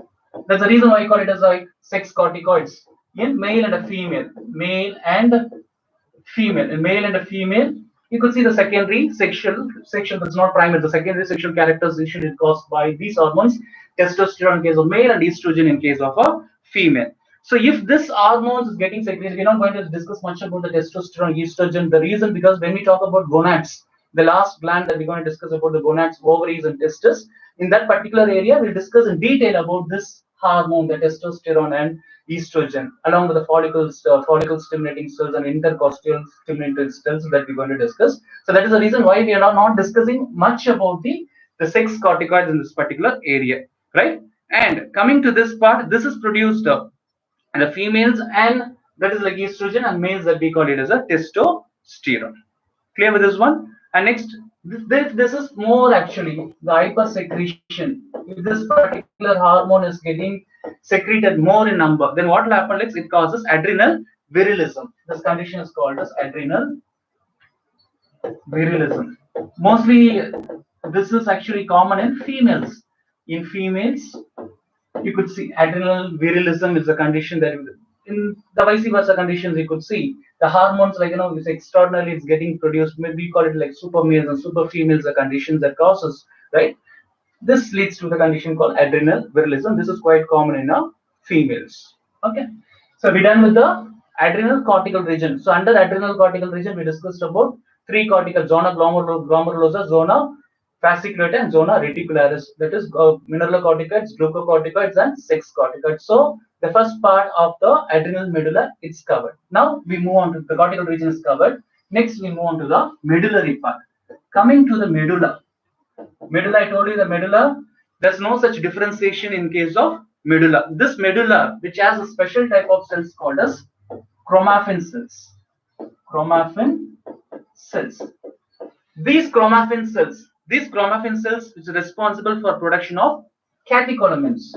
That's the reason why I call it as like sex corticoids in male and a female, male and female, in male and a female. You could see the secondary sexual that's not primary. The secondary sexual characters usually caused by these hormones, testosterone in case of male and estrogen in case of a female. So if this hormones is getting secreted, we're not going to discuss much about the testosterone, estrogen. The reason, because when we talk about gonads, the last gland that we're going to discuss about the gonads, ovaries and testes, in that particular area, we'll discuss in detail about this hormone, the testosterone and estrogen, along with the follicle stimulating cells and intercostal stimulating cells that we're going to discuss. So that is the reason why we are not discussing much about the sex corticoids in this particular area, right? And coming to this part, this is produced the females, and that is like estrogen, and males that we call it as a testosterone. Clear with this one? And next, this is more actually the hypersecretion. If this particular hormone is getting secreted more in number, then what will happen is it causes adrenal virilism. This condition is called as adrenal virilism. Mostly, this is actually common in females. In females, you could see adrenal virilism is a condition that in the vice versa conditions you could see the hormones like it's extraordinarily it's getting produced. Maybe we call it like super males and super females, the conditions that causes, right? This leads to the condition called adrenal virilism. This is quite common in females. Okay, so we're done with the adrenal cortical region. So under adrenal cortical region, we discussed about three cortical: zona glomerulosa, zona fasciculata, and zona reticularis. That is mineralocorticoids, glucocorticoids, and sex corticoids. So the first part of the adrenal medulla is covered. Now we move on to the cortical region is covered. Next we move on to the medullary part. Coming to the medulla. Medulla, I told you the medulla, there's no such differentiation in case of medulla. This medulla, which has a special type of cells called as chromaffin cells. Chromaffin cells. These chromaffin cells which are responsible for production of catecholamines.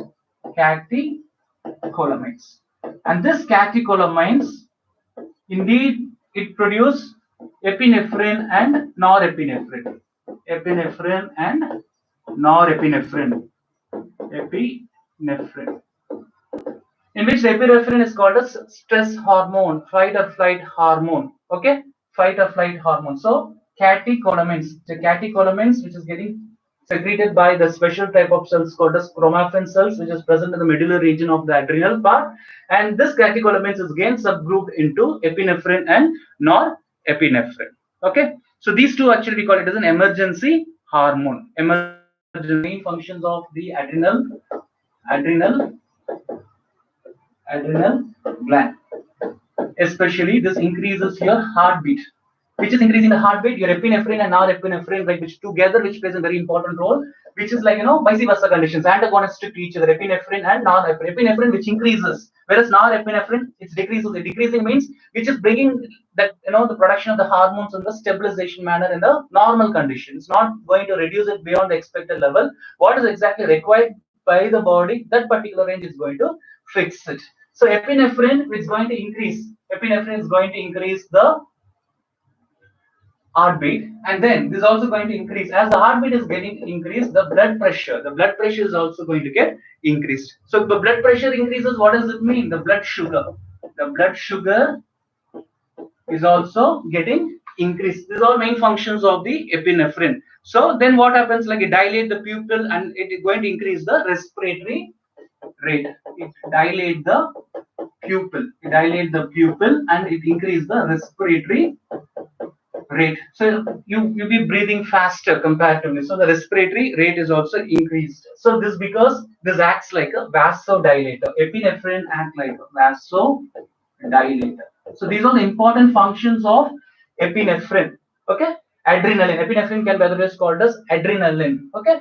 Catecholamines. And this catecholamines, indeed, it produce epinephrine and norepinephrine. Epinephrine and norepinephrine. Epinephrine. In which epinephrine is called as stress hormone, fight or flight hormone. Okay, fight or flight hormone. So catecholamines, the catecholamines which is getting secreted by the special type of cells called as chromaffin cells, which is present in the medullary region of the adrenal part, and this catecholamines is again subgrouped into epinephrine and norepinephrine. Okay, so these two actually we call it as an emergency hormone. Emergency the main functions of the adrenal adrenal gland. Especially this increases your heartbeat. Which is increasing the heartbeat? Your epinephrine and norepinephrine, right, which together, which plays a very important role, which is like, vice versa conditions, antagonistic to each other, epinephrine and norepinephrine. Epinephrine which increases, whereas norepinephrine it's decreases. The decreasing means which is bringing that, the production of the hormones in the stabilization manner in the normal condition. It's not going to reduce it beyond the expected level. What is exactly required by the body, that particular range is going to fix it. So epinephrine is going to increase. Epinephrine is going to increase the heartbeat, and then this is also going to increase as the heartbeat is getting increased. The blood pressure is also going to get increased. So the blood pressure increases. What does it mean? The blood sugar is also getting increased. These are main functions of the epinephrine. So then what happens? Like it dilate the pupil and it is going to increase the respiratory rate. It dilate the pupil and it increase the respiratory rate. So you be breathing faster comparatively. So the respiratory rate is also increased. So this because this acts like a vasodilator. Epinephrine act like a vasodilator. So these are the important functions of epinephrine. Okay. Adrenaline. Epinephrine can be otherwise called as adrenaline. Okay.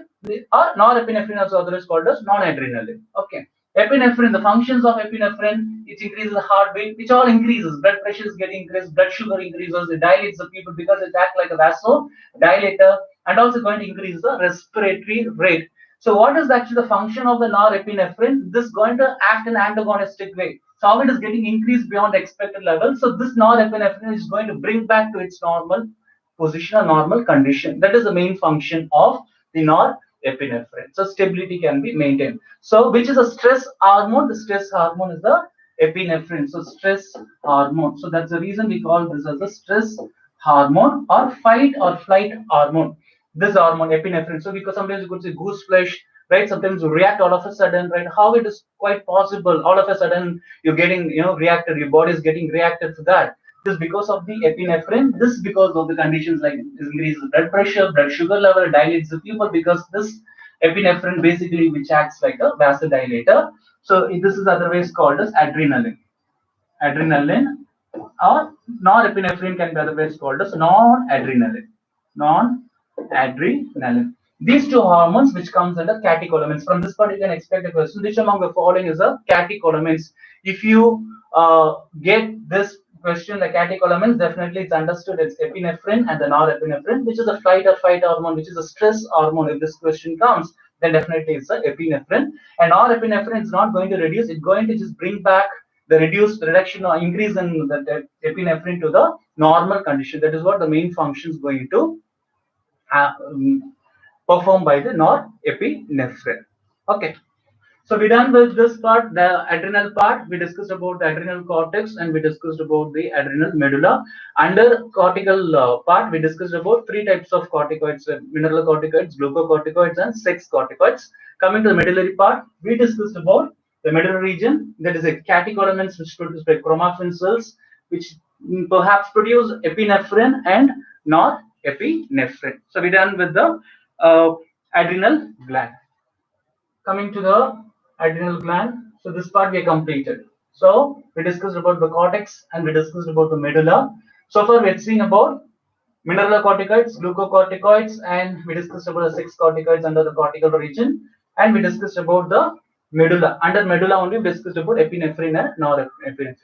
Or norepinephrine is otherwise called as non-adrenaline. Okay. Epinephrine, the functions of epinephrine, it increases the heartbeat, which all increases. Blood pressure is getting increased, blood sugar increases, it dilates the pupil because it acts like a vasodilator, and also going to increase the respiratory rate. So what is actually the function of the norepinephrine? This is going to act in antagonistic way. So how it is getting increased beyond the expected level. So this norepinephrine is going to bring back to its normal position or normal condition. That is the main function of the norepinephrine. So stability can be maintained. So which is a stress hormone? The stress hormone is the epinephrine. So stress hormone. So that's the reason we call this as a stress hormone or fight or flight hormone. This hormone, epinephrine. So because sometimes you could say goose flesh, right? Sometimes you react all of a sudden, right? How it is quite possible all of a sudden you're getting, reacted, your body is getting reacted to that. This because of the epinephrine. This because of the conditions like increased blood pressure, blood sugar level, dilates the pupil because this epinephrine basically which acts like a vasodilator. So this is otherwise called as adrenaline. Adrenaline or norepinephrine can be otherwise called as non-adrenaline. Non-adrenaline. These two hormones which comes under catecholamines. From this part you can expect a question. Which among the following is a catecholamines? If you get this question, the catecholamines, definitely it's understood it's epinephrine and the norepinephrine, which is a flight or fight hormone, which is a stress hormone. If this question comes, then definitely it's a epinephrine. And norepinephrine is not going to reduce, it's going to just bring back the reduction or increase in the epinephrine to the normal condition. That is what the main function is going to perform by the norepinephrine. Okay. So we done with this part, the adrenal part. We discussed about the adrenal cortex and we discussed about the adrenal medulla. Under cortical part, we discussed about three types of corticoids: mineralocorticoids, glucocorticoids, and sex corticoids. Coming to the medullary part, we discussed about the medullary region. That is a catecholamines which produce by chromaffin cells, which perhaps produce epinephrine and norepinephrine. So we done with the adrenal gland. Coming to the adrenal gland, so this part we completed. So we discussed about the cortex and we discussed about the medulla. So far we had seen about mineralocorticoids, glucocorticoids, and we discussed about the six corticoids under the cortical region, and we discussed about the medulla. Under medulla only we discussed about epinephrine and norepinephrine.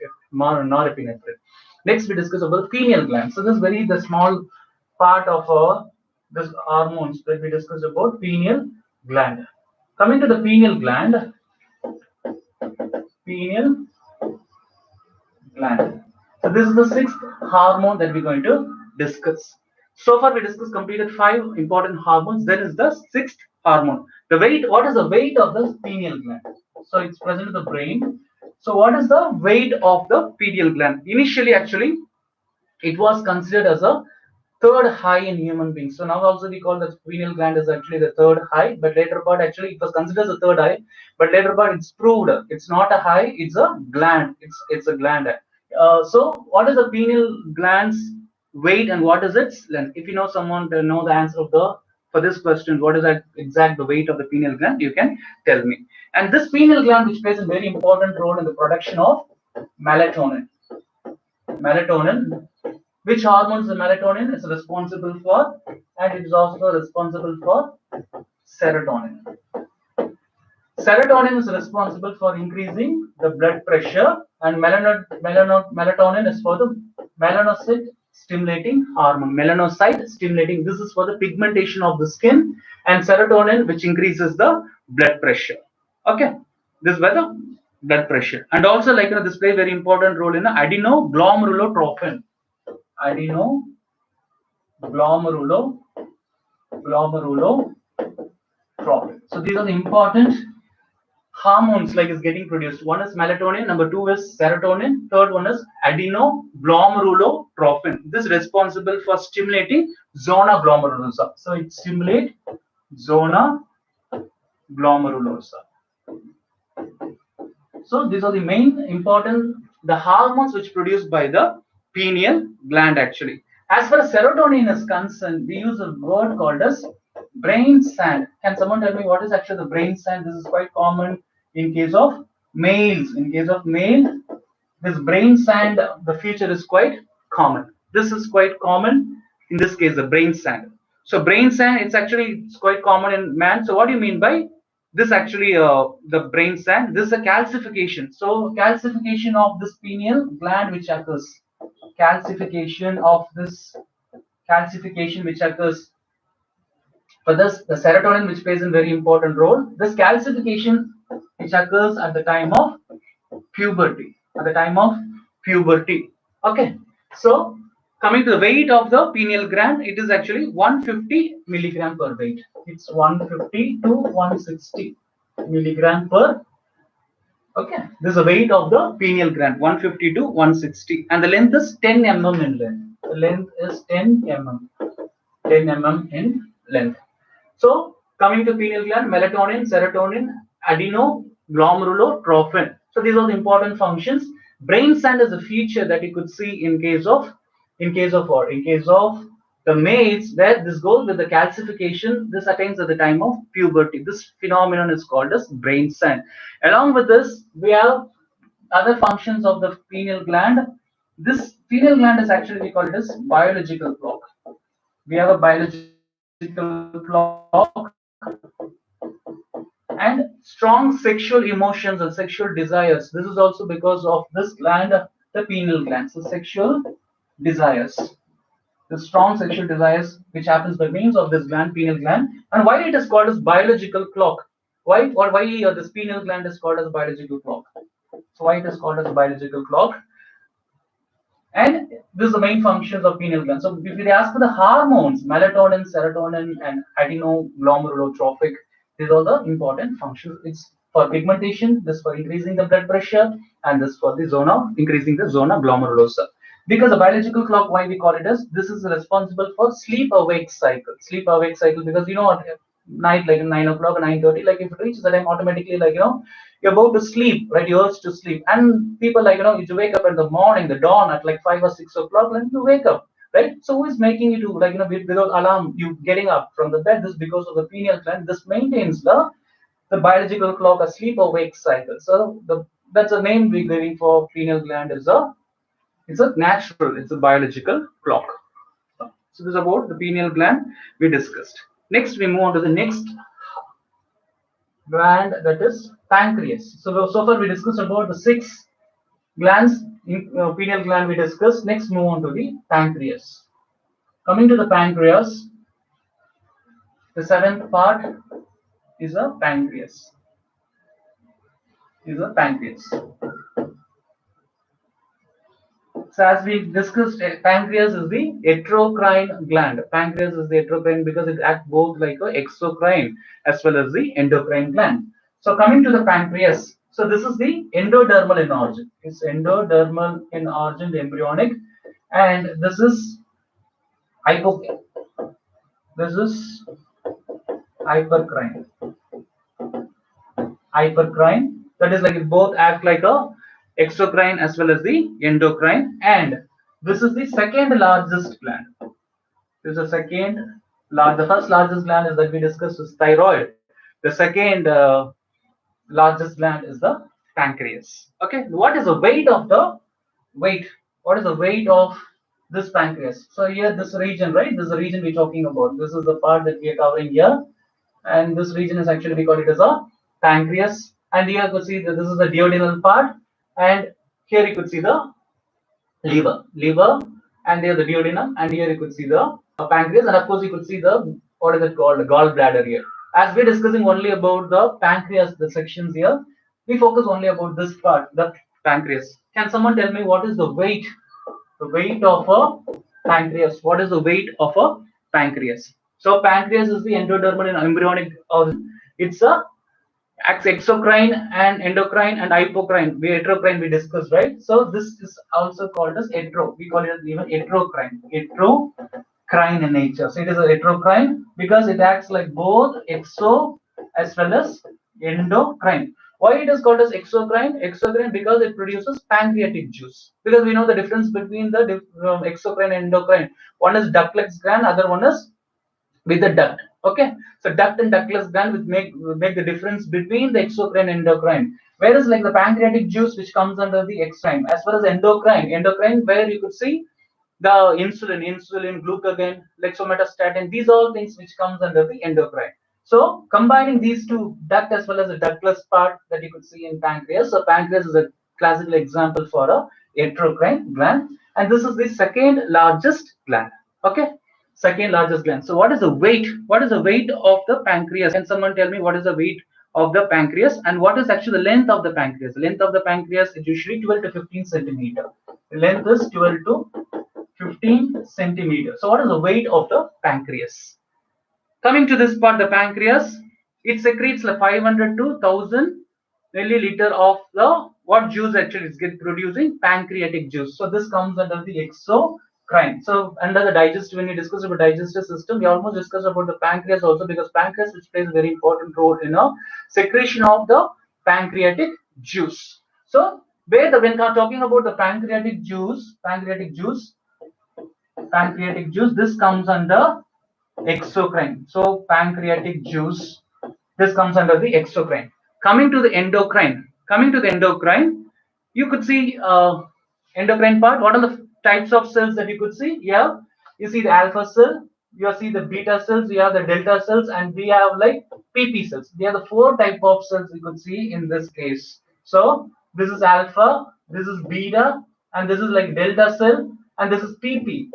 Next we discussed about the pineal gland. So this is very the small part of this hormones that we discussed about pineal gland. Coming to the pineal gland. So this is the sixth hormone that we're going to discuss. So far we discussed completed five important hormones. Then is the sixth hormone. The weight. What is the weight of the pineal gland? So it's present in the brain. So what is the weight of the pineal gland? Initially, actually, it was considered as a third eye in human beings. So now also we call the pineal gland is actually the third eye, but later part actually it was considered as a third eye, but later part it's proved it's not a eye, it's a gland. It's a gland. So what is the pineal gland's weight and what is its length? If you know someone to know the answer of the For this question, what is that exact the weight of the pineal gland? You can tell me. And this pineal gland, which plays a very important role in the production of melatonin. Melatonin. Which hormones the melatonin is responsible for? And it is also responsible for serotonin. Serotonin is responsible for increasing the blood pressure, and melatonin is for the melanocyte stimulating hormone. Melanocyte stimulating. This is for the pigmentation of the skin, and serotonin, which increases the blood pressure. Okay, this is where the blood pressure, and also this play very important role in the adenoglomerulotrophin. Adenoglomerulotrophin. So these are the important hormones is getting produced. One is melatonin, number two is serotonin, third one is adenoglomerulotrophin. This is responsible for stimulating zona glomerulosa. So it stimulates zona glomerulosa. So these are the main important the hormones which produced by the pineal gland actually. As far as serotonin is concerned, we use a word called as brain sand. Can someone tell me what is actually the brain sand? This is quite common in case of males. In case of male, this brain sand, the feature is quite common. This is quite common in this case, the brain sand. So brain sand, it's quite common in man. So what do you mean by this actually the brain sand? This is a calcification. So calcification of this pineal gland which occurs. Calcification which occurs. For this, the serotonin which plays a very important role. This calcification which occurs at the time of puberty. Okay. So coming to the weight of the pineal gland, it is actually 150 milligram per weight. It's 150 to 160 milligram per. Okay, this is the weight of the pineal gland, 150 to 160, and the length is 10 mm in length. The length is 10 mm, 10 mm in length. So coming to pineal gland, melatonin, serotonin, adenoglomerulotrophin. So these are the important functions. Brain sand is a feature that you could see in case of the males, where this goes with the calcification. This attains at the time of puberty. This phenomenon is called as brain sand. Along with this, we have other functions of the pineal gland. This pineal gland is actually, we call it as biological clock. We have a biological clock and strong sexual emotions and sexual desires. This is also because of this gland, the pineal gland. So sexual desires, the strong sexual desires which happens by means of this gland, pineal gland. And why it is called as biological clock? Why this pineal gland is called as biological clock? So why it is called as a biological clock? And this is the main functions of pineal gland. So if we ask for the hormones, melatonin, serotonin, and adenoglomerulotrophic, these are the important functions. It's for pigmentation, this for increasing the blood pressure, and this for the zona, increasing the zona glomerulosa. Because the biological clock, why we call it as, this is responsible for sleep-awake cycle. Sleep-awake cycle, because night like 9 o'clock, 9:30, if it reaches the time automatically, you're about to sleep, right? You urge to sleep, and people you wake up in the morning, the dawn at 5 or 6 o'clock, and you wake up, right? So who is making you to without alarm, you getting up from the bed? This is because of the pineal gland. This maintains the biological clock, a sleep-awake cycle. So that's the name we're giving for pineal gland is it's a natural, it's a biological clock. So this is about the pineal gland we discussed. Next, we move on to the next gland, that is pancreas. So far we discussed about the 6 glands in pineal gland we discussed. Next, move on to the pancreas. Coming to the pancreas, the 7th part is a pancreas. So as we discussed, pancreas is the endocrine gland. Pancreas is the endocrine because it acts both like a exocrine as well as the endocrine gland. So coming to the pancreas, so this is the endodermal in origin. It's endodermal in origin, the embryonic, and this is hypocrine. This is hypercrine. That is it both act like a exocrine as well as the endocrine, and this is the second largest gland. This is the second The first largest gland is that we discussed is thyroid. The second largest gland is the pancreas. Okay, what is the weight of the weight? What is the weight of this pancreas? So here, this region, right? This is the region we're talking about. This is the part that we are covering here, and this region is actually we call it as a pancreas. And here you could see that this is the duodenal part, and here you could see the liver, and here the duodenum, and here you could see the pancreas, and of course you could see the what is it called, the gallbladder here. As we're discussing only about the pancreas, the sections here, we focus only about this part, the pancreas. Can someone tell me what is the weight of a pancreas? What is the weight of a pancreas? So pancreas is the endodermal and embryonic organ. It's a exocrine and endocrine and hypocrine. We heterocrine we discussed, right? So this is also called as hetero. We call it even heterocrine. Heterocrine in nature. So it is a heterocrine because it acts like both exo as well as endocrine. Why it is called as exocrine? Exocrine because it produces pancreatic juice. Because we know the difference between the exocrine and endocrine. One is ductless gland, other one is with the duct. Okay, so duct and ductless gland will make the difference between the exocrine and endocrine. Whereas like the pancreatic juice which comes under the exocrine, as far as endocrine where you could see the insulin, glucagon, like somatostatin, these are all things which comes under the endocrine. So combining these two, duct as well as the ductless part that you could see in pancreas. So pancreas is a classical example for a heterocrine gland, and this is the second largest gland. Okay, second largest gland. So what is the weight? What is the weight of the pancreas? Can someone tell me what is the weight of the pancreas and what is actually the length of the pancreas? The length of the pancreas is usually 12 to 15 centimeter. The length is 12 to 15 centimeters. So what is the weight of the pancreas? Coming to this part, the pancreas, it secretes like 500 to 1000 milliliter of the what juice actually is get producing pancreatic juice. So this comes under the exocrine. So under the digestive, when we discuss about digestive system, we almost discussed about the pancreas also because pancreas which plays a very important role in a secretion of the pancreatic juice. So where the when we are talking about the pancreatic juice, this comes under exocrine. So pancreatic juice, this comes under the exocrine. Coming to the endocrine, you could see endocrine part. What are the types of cells that you could see? Yeah, you see the alpha cell, you see the beta cells, you have the delta cells, and we have like PP cells. They are the four type of cells we could see in this case. So this is alpha, this is beta, and this is like delta cell, and this is PP,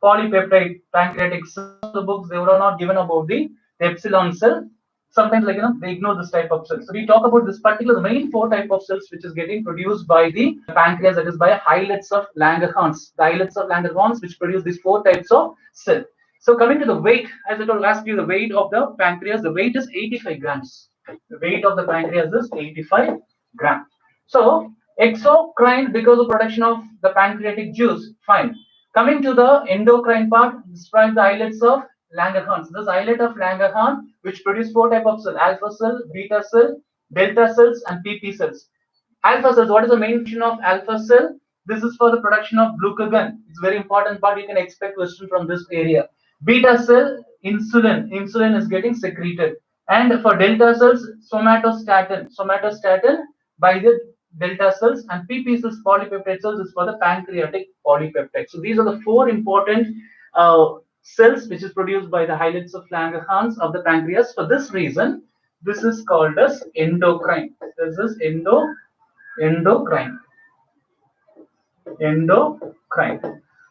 polypeptide pancreatic cell. Most of the books they were not given about the epsilon cell. Sometimes like they ignore this type of cells. So we talk about this particular the main four type of cells which is getting produced by the pancreas, that is by islets of Langerhans. The islets of Langerhans which produce these four types of cell. So coming to the weight, as I told last you, the weight of the pancreas, the weight is 85 grams. The weight of the pancreas is 85 grams. So exocrine because of production of the pancreatic juice, fine. Coming to the endocrine part, describe the islets of Langerhans. This islet of Langerhans, which produce four type of cell: alpha cell, beta cell, delta cells, and PP cells. Alpha cells. What is the main function of alpha cell? This is for the production of glucagon. It's a very important part. You can expect question from this area. Beta cell, insulin. Insulin is getting secreted. And for delta cells, somatostatin. Somatostatin by the delta cells, and PP cells, polypeptide cells, is for the pancreatic polypeptide. So these are the four important cells which is produced by the islets of Langerhans of the pancreas. For this reason, this is called as endocrine. This is endocrine. Endocrine.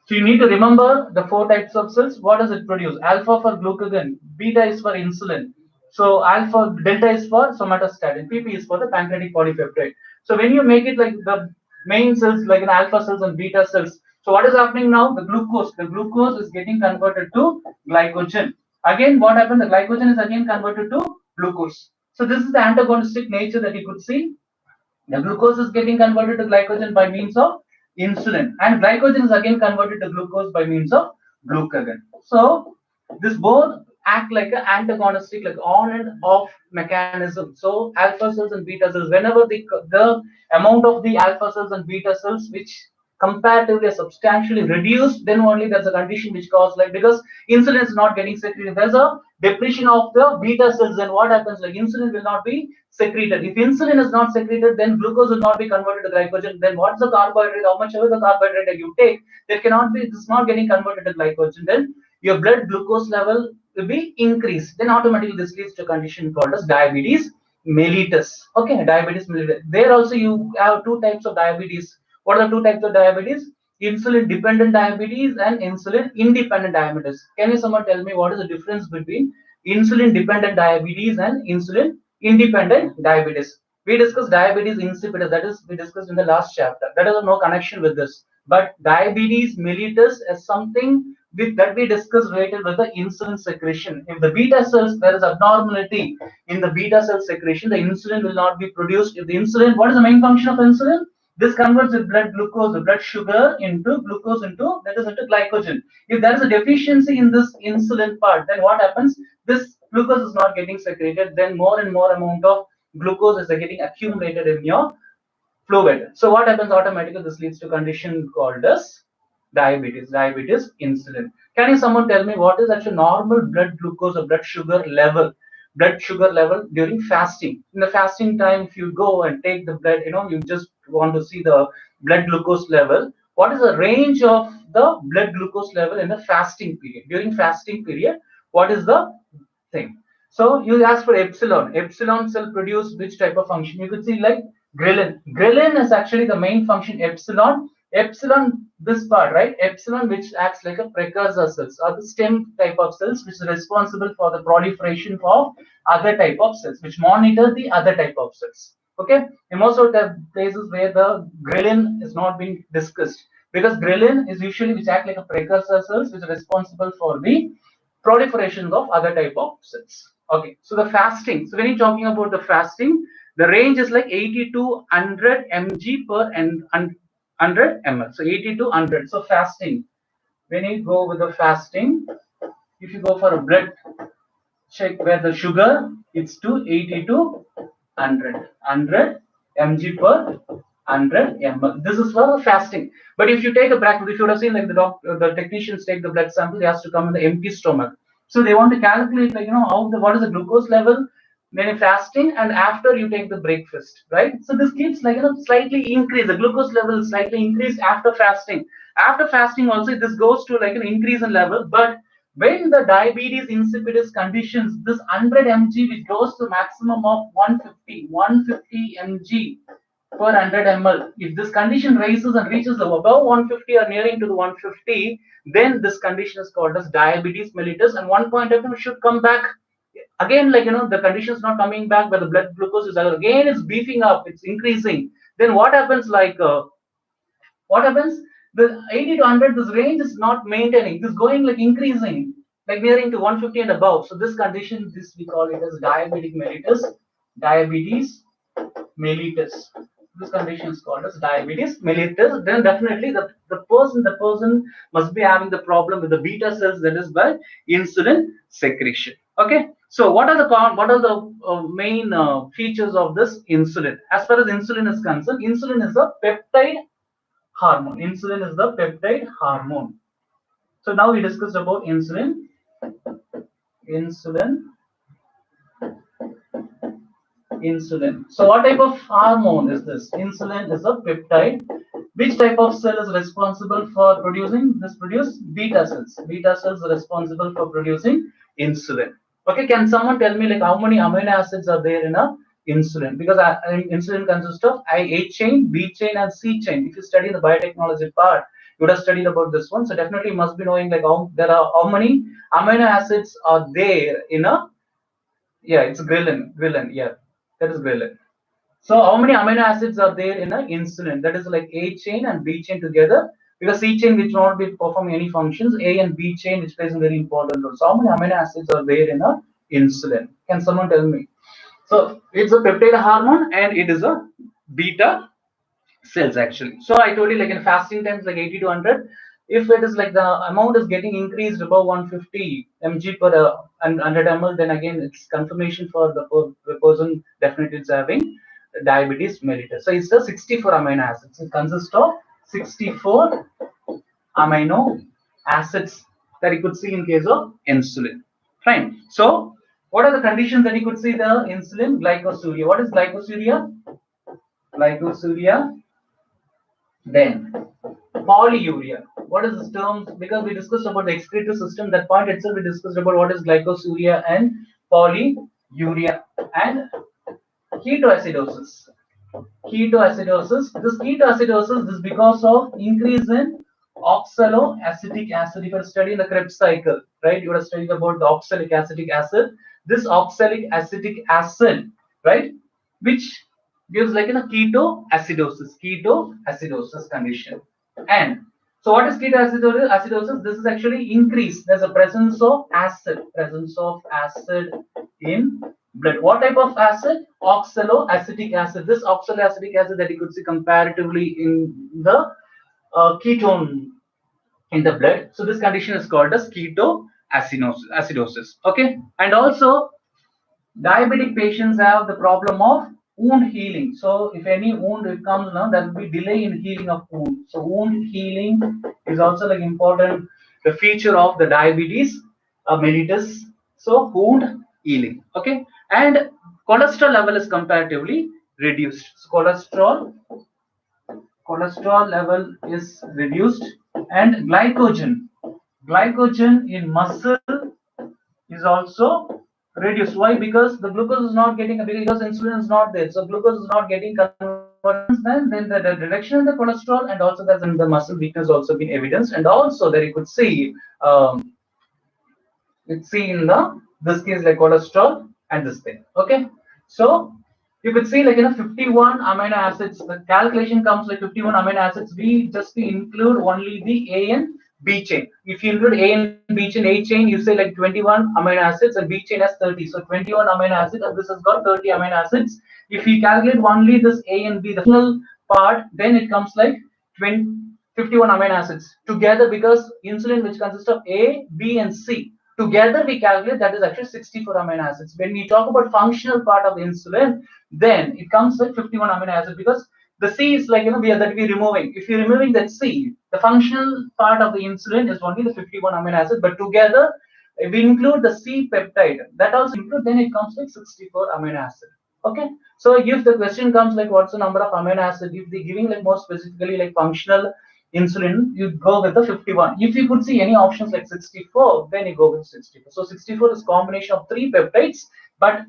So you need to remember the four types of cells. What does it produce? Alpha for glucagon, beta is for insulin. So alpha delta is for somatostatin, PP is for the pancreatic polypeptide. So when you make it like the main cells like an alpha cells and beta cells, so what is happening now? The glucose is getting converted to glycogen. Again, what happened? The glycogen is again converted to glucose. So this is the antagonistic nature that you could see. The glucose is getting converted to glycogen by means of insulin, and glycogen is again converted to glucose by means of glucagon. So this both act like an antagonistic, like on and off mechanism. So alpha cells and beta cells, whenever the amount of the alpha cells and beta cells which comparatively substantially reduced, then only there's a condition which causes like, because insulin is not getting secreted, there's a depletion of the beta cells, then what happens, like insulin will not be secreted. If insulin is not secreted, then glucose will not be converted to glycogen. Then what's the carbohydrate? How much ever the carbohydrate that you take, there cannot be, it's not getting converted to glycogen. Then your blood glucose level will be increased. Then automatically this leads to a condition called as diabetes mellitus. Okay, diabetes mellitus. There also you have two types of diabetes. What are the two types of diabetes? Insulin dependent diabetes and insulin independent diabetes. Can you someone tell me what is the difference between insulin dependent diabetes and insulin independent diabetes? We discussed diabetes insipidus, that is we discussed in the last chapter. That has no connection with this. But diabetes mellitus is something with that we discussed related with the insulin secretion. If the beta cells, there is abnormality in the beta cell secretion, the insulin will not be produced. If the insulin, what is the main function of insulin? This converts the blood glucose, the blood sugar into glucose into, that is into glycogen. If there is a deficiency in this insulin part, then what happens? This glucose is not getting secreted, then more and more amount of glucose is getting accumulated in your fluid. So what happens automatically? This leads to condition called as diabetes insulin. Can you someone tell me what is actually normal blood glucose or blood sugar level? Blood sugar level during fasting. In the fasting time, if you go and take the blood, you just want to see the blood glucose level. What is the range of the blood glucose level in the fasting period? During fasting period, what is the thing? So you ask for epsilon. Epsilon cell produce which type of function? You could see like ghrelin. Ghrelin is actually the main function. Epsilon, this part, right? Epsilon, which acts like a precursor cells, or the stem type of cells, which is responsible for the proliferation of other type of cells, which monitor the other type of cells. Okay, in most of the places where the ghrelin is not being discussed, because ghrelin is usually which act like a precursor cells, which is responsible for the proliferation of other type of cells. Okay, so the fasting. So when you're talking about the fasting, the range is like 80 to 100 mg per 100 ml. So 80 to 100. So fasting. When you go with the fasting, if you go for a blood check where the sugar, it's to 80 to 100 mg per 100 ml. This is for fasting. But if you take a practice, if you would have seen like the technicians take the blood sample, they has to come in the empty stomach. So they want to calculate like what is the glucose level when you're fasting and after you take the breakfast, right? So this keeps like slightly increase. The glucose level is slightly increased after fasting. After fasting also this goes to like an increase in level, but when the diabetes insipidus conditions, this 100 mg which goes to maximum of 150 mg per 100 ml. If this condition rises and reaches above 150 or nearing to the 150, then this condition is called as diabetes mellitus. And one point of view should come back again, like the condition is not coming back, but the blood glucose is again it's beefing up, it's increasing. Then what happens? What happens? The 80 to 100, this range is not maintaining. This going like increasing, like nearing to 150 and above. So this condition, this we call it as diabetic mellitus. Diabetes mellitus. This condition is called as diabetes mellitus. Then definitely the person must be having the problem with the beta cells, that is by insulin secretion. Okay. So what are the main features of this insulin? As far as insulin is concerned, insulin is a peptide hormone. Insulin is the peptide hormone. So now we discussed about insulin. Insulin. So what type of hormone is this? Insulin is a peptide. Which type of cell is responsible for producing this? Produce beta cells. Beta cells are responsible for producing insulin. Okay, can someone tell me like how many amino acids are there in a insulin? Because insulin consists of A chain, B chain, and C chain. If you study the biotechnology part, you would have studied about this one. So definitely you must be knowing like how many amino acids are there in a, yeah, it's ghrelin, yeah, that is ghrelin. So how many amino acids are there in an insulin? That is like A chain and B chain together, because C chain which will not be performing any functions, A and B chain which plays a very important role. So how many amino acids are there in a insulin? Can someone tell me? So it's a peptide hormone and it is a beta cells actually. So I told you like in fasting times like 80 to 100. If it is like the amount is getting increased above 150 mg per 100 ml, then again it's confirmation for the person definitely is having diabetes mellitus. So it's the 64 amino acids. It consists of 64 amino acids that you could see in case of insulin. Fine. So, what are the conditions that you could see the insulin? Glycosuria. What is glycosuria? Glycosuria. Then polyuria. What is this term? Because we discussed about the excretory system, that point itself we discussed about what is glycosuria and polyuria and ketoacidosis. Ketoacidosis. This ketoacidosis is because of increase in oxaloacetic acid. If you study the Krebs cycle, right? You would have studied about the oxalic acetic acid. This oxalic acetic acid, right, which gives like in a ketoacidosis condition. And so what is ketoacidosis? This is actually increase. There's a presence of acid in blood. What type of acid? Oxaloacetic acid. This oxaloacetic acid that you could see comparatively in the ketone in the blood. So this condition is called as ketoacidosis. Okay, and also diabetic patients have the problem of wound healing. So if any wound it comes now, there will be delay in healing of wound. So wound healing is also like important the feature of the diabetes mellitus. So wound healing. Okay, and cholesterol level is comparatively reduced. So cholesterol level is reduced, and glycogen in muscle is also reduced. Why? Because the glucose is not getting because insulin is not there, so glucose is not getting converted. Then the reduction in the cholesterol, and also there's in the muscle weakness also been evidenced, and also there you could see it's see in the this case like cholesterol and this thing. Okay, so you could see like 51 amino acids. The calculation comes like 51 amino acids. We just include only the A and B chain. If you include A and B chain, A chain, you say like 21 amino acids, and B chain has 30. So 21 amino acids, and this has got 30 amino acids. If we calculate only this A and B, the final part, then it comes like 20, 51 amino acids together, because insulin, which consists of A, B, and C, together we calculate that is actually 64 amino acids. When we talk about functional part of the insulin, then it comes with 51 amino acids, because the C is like that we're removing. If you're removing that C, the functional part of the insulin is only the 51 amino acid, but together if we include the C peptide, that also include, then it comes like 64 amino acid. Okay, so if the question comes like what's the number of amino acid, if they're giving like more specifically like functional insulin, you go with the 51. If you could see any options like 64, then you go with 64. So 64 is combination of three peptides, but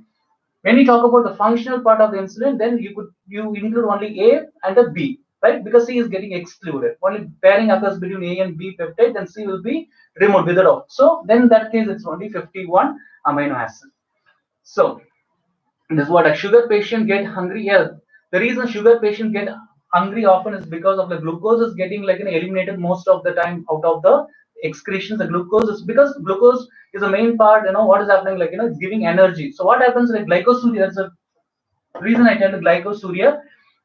when we talk about the functional part of the insulin, then you include only A and a B, right? Because C is getting excluded. Only pairing occurs between A and B peptide, then C will be removed with it off. So then in that case, it's only 51 amino acid. So this is what a sugar patient get hungry. Yeah, the reason sugar patient get hungry often is because of the glucose is getting like eliminated most of the time out of the excretions. The glucose is because glucose is the main part. What is happening, like it's giving energy. So what happens like glycosuria? That's the reason I tell the glycosuria.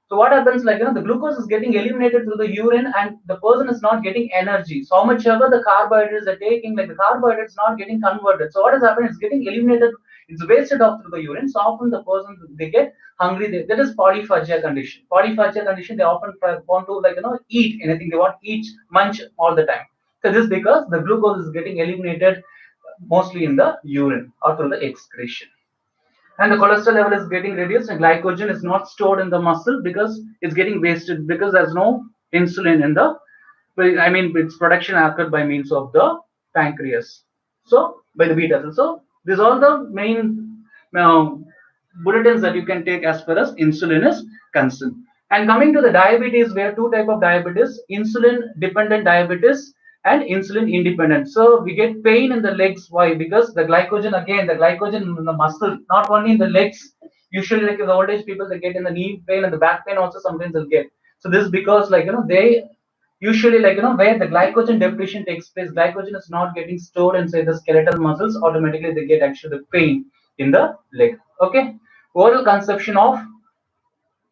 So what happens, like the glucose is getting eliminated through the urine, and the person is not getting energy. So how much ever the carbohydrates are taking, like the carbohydrates not getting converted. So what is happening? It's getting eliminated. It's wasted off through the urine. So often the person they get hungry. That is polyphagia condition. Polyphagia condition. They often want to eat anything. They want eat munch all the time. So this is because the glucose is getting eliminated mostly in the urine or through the excretion, and the cholesterol level is getting reduced, and glycogen is not stored in the muscle because it's getting wasted, because there's no insulin in the, its production occurred by means of the pancreas, so by the beta cell. So these are the main uh, bulletins that you can take as far as insulin is concerned. And coming to the diabetes, we have two type of diabetes: insulin dependent diabetes and insulin independent. So we get pain in the legs. Why? Because the glycogen, again, the glycogen in the muscle, not only in the legs. Usually, like the old age people, they get in the knee pain and the back pain also sometimes they'll get. So this is because they usually where the glycogen depletion takes place, glycogen is not getting stored inside the skeletal muscles. Automatically, they get actually pain in the leg. Okay, oral consumption of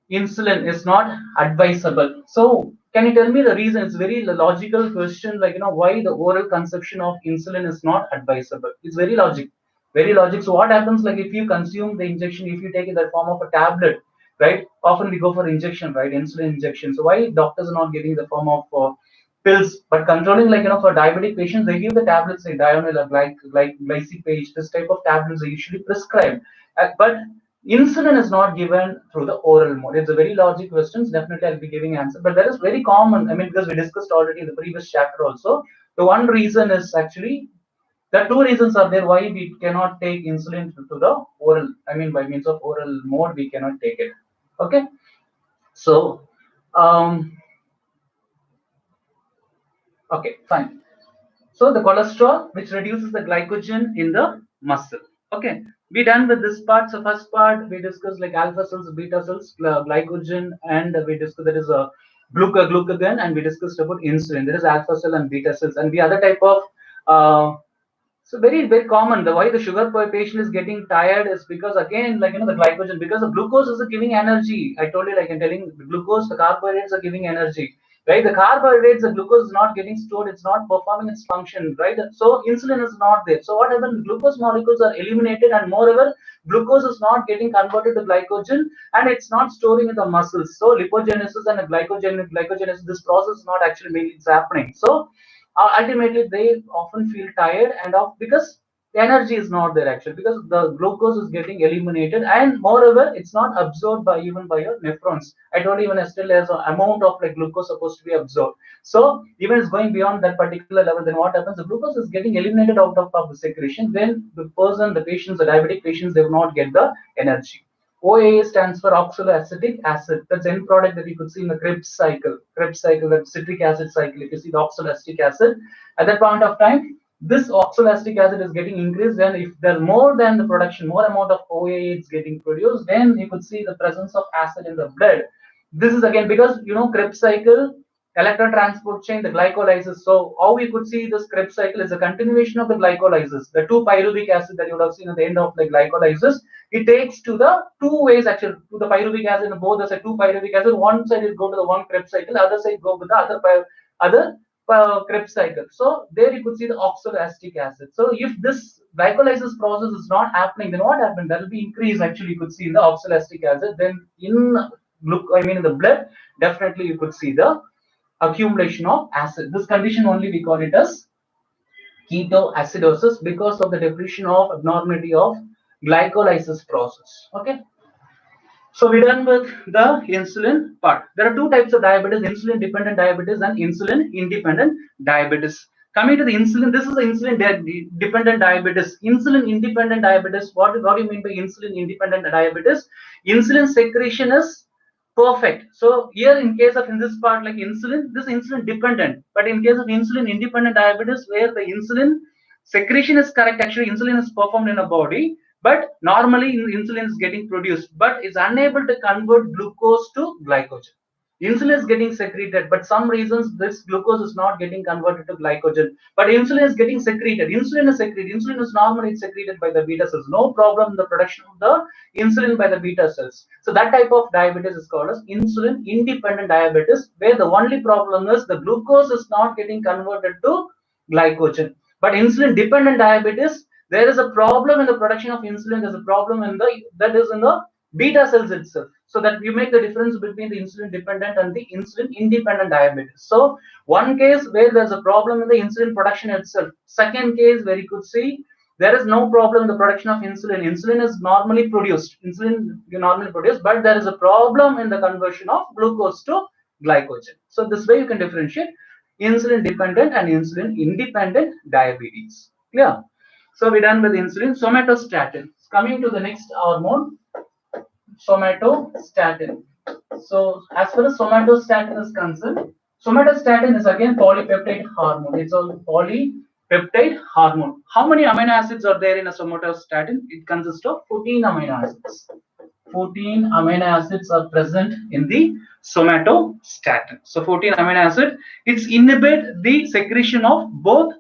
insulin is not advisable. So can you tell me the reason? It's very logical question, like why the oral consumption of insulin is not advisable. It's very logic, very logic. So what happens, like if you consume the injection, if you take in the form of a tablet, right? Often we go for injection, right? Insulin injection. So why doctors are not giving the form of pills, but controlling, like, for diabetic patients, they give the tablets like Dionel or glycipage. This type of tablets are usually prescribed, but insulin is not given through the oral mode. It's a very logic questions. Definitely, I'll be giving answer, but that is very common. I mean, because we discussed already in the previous chapter also. The one reason is actually the two reasons are there why we cannot take insulin to the oral. I mean, by means of oral mode, we cannot take it. Okay, so um, okay, fine. So the cholesterol, which reduces the glycogen in the muscle. Okay, we done with this part. So first part we discussed like alpha cells, beta cells, glycogen, and we discussed there is a glucagon, and we discussed about insulin. There is alpha cell and beta cells, and the other type of so very common. The why the sugar patient is getting tired is because again, like, the glycogen, because the glucose is giving energy. I told you, like I'm telling, the glucose, the carbohydrates are giving energy, right? The carbohydrates, the glucose is not getting stored, it's not performing its function, right? So insulin is not there. So what happens? Glucose molecules are eliminated, and moreover, glucose is not getting converted to glycogen, and it's not storing in the muscles. So lipogenesis and glycogenesis, this process is not actually mainly it's happening. So ultimately they often feel tired and off because the energy is not there actually, because the glucose is getting eliminated, and moreover it's not absorbed by even by your nephrons. I told you, even still there's an amount of like glucose supposed to be absorbed. So even it's going beyond that particular level, then what happens? The glucose is getting eliminated out of the secretion. Then the person, the patients, the diabetic patients, they will not get the energy. OAA stands for oxaloacetic acid. That's the end product that you could see in the Krebs cycle. Krebs cycle, that citric acid cycle. If you see the oxaloacetic acid, at that point of time, this oxaloacetic acid is getting increased. Then, if there's more than the production, more amount of OAA is getting produced, then you could see the presence of acid in the blood. This is again because Krebs cycle, electron transport chain, the glycolysis. So how we could see this Krebs cycle is a continuation of the glycolysis. The 2-pyruvic acid that you would have seen at the end of the glycolysis, it takes to the two ways actually, to the pyruvic acid, and both the 2-pyruvic acid. One side is go to the one Krebs cycle, the other side go with the other Krebs cycle. So there you could see the oxaloacetic acid. So if this glycolysis process is not happening, then what happened? There will be increase actually, you could see in the oxaloacetic acid. Then in the blood, definitely you could see the accumulation of acid. This condition only we call it as ketoacidosis, because of the depletion of abnormality of glycolysis process. Okay, so we're done with the insulin part. There are two types of diabetes: insulin dependent diabetes and insulin independent diabetes. Coming to the insulin, this is the insulin dependent diabetes. Insulin independent diabetes, what do you mean by insulin independent diabetes? Insulin secretion is perfect. So here in case of, in this part, like insulin, this insulin dependent, but in case of insulin independent diabetes, where the insulin secretion is correct, actually insulin is performed in a body, but normally insulin is getting produced, but it's unable to convert glucose to glycogen. Insulin is getting secreted, but some reasons this glucose is not getting converted to glycogen. But insulin is getting secreted. Insulin is secreted. Insulin is normally secreted by the beta cells. No problem in the production of the insulin by the beta cells. So that type of diabetes is called as insulin independent diabetes, where the only problem is the glucose is not getting converted to glycogen. But insulin dependent diabetes, there is a problem in the production of insulin. There's a problem in the that is in the beta cells itself. So that you make the difference between the insulin dependent and the insulin independent diabetes. So one case where there's a problem in the insulin production itself. Second case where you could see there is no problem in the production of insulin. Insulin is normally produced. Insulin you normally produce, but there is a problem in the conversion of glucose to glycogen. So this way you can differentiate insulin dependent and insulin independent diabetes. Clear? So we're done with insulin. Somatostatin. Coming to the next hormone, somatostatin. So as far as somatostatin is concerned, somatostatin is again polypeptide hormone. It's a polypeptide hormone. How many amino acids are there in a somatostatin? It consists of 14 amino acids. 14 amino acids are present in the somatostatin. So 14 amino acid, it's inhibit the secretion of both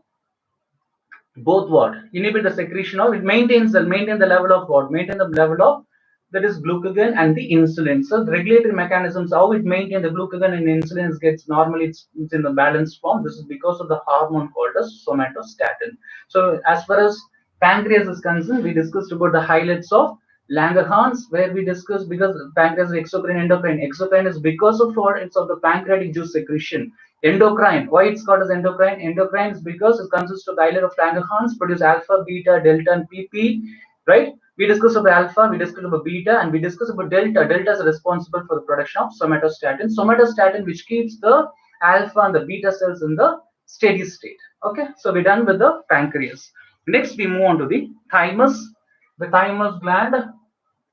what? Inhibit the secretion of, it maintain the level of what? Maintain the level of, that is glucagon and the insulin. So the regulatory mechanisms, how it maintains the glucagon and insulin gets normally it's in the balanced form. This is because of the hormone called as somatostatin. So as far as pancreas is concerned, we discussed about the highlights of Langerhans, where we discussed because pancreas is exocrine, endocrine. Exocrine is because of what? It's of the pancreatic juice secretion. Endocrine, why it's called as endocrine? Endocrine is because it consists of islets of Langerhans, produce alpha, beta, delta, and PP, right? We discussed about alpha, we discussed about beta, and we discussed about delta. Delta is responsible for the production of somatostatin. Somatostatin, which keeps the alpha and the beta cells in the steady state. Okay, so we're done with the pancreas. Next, we move on to the thymus. The thymus gland.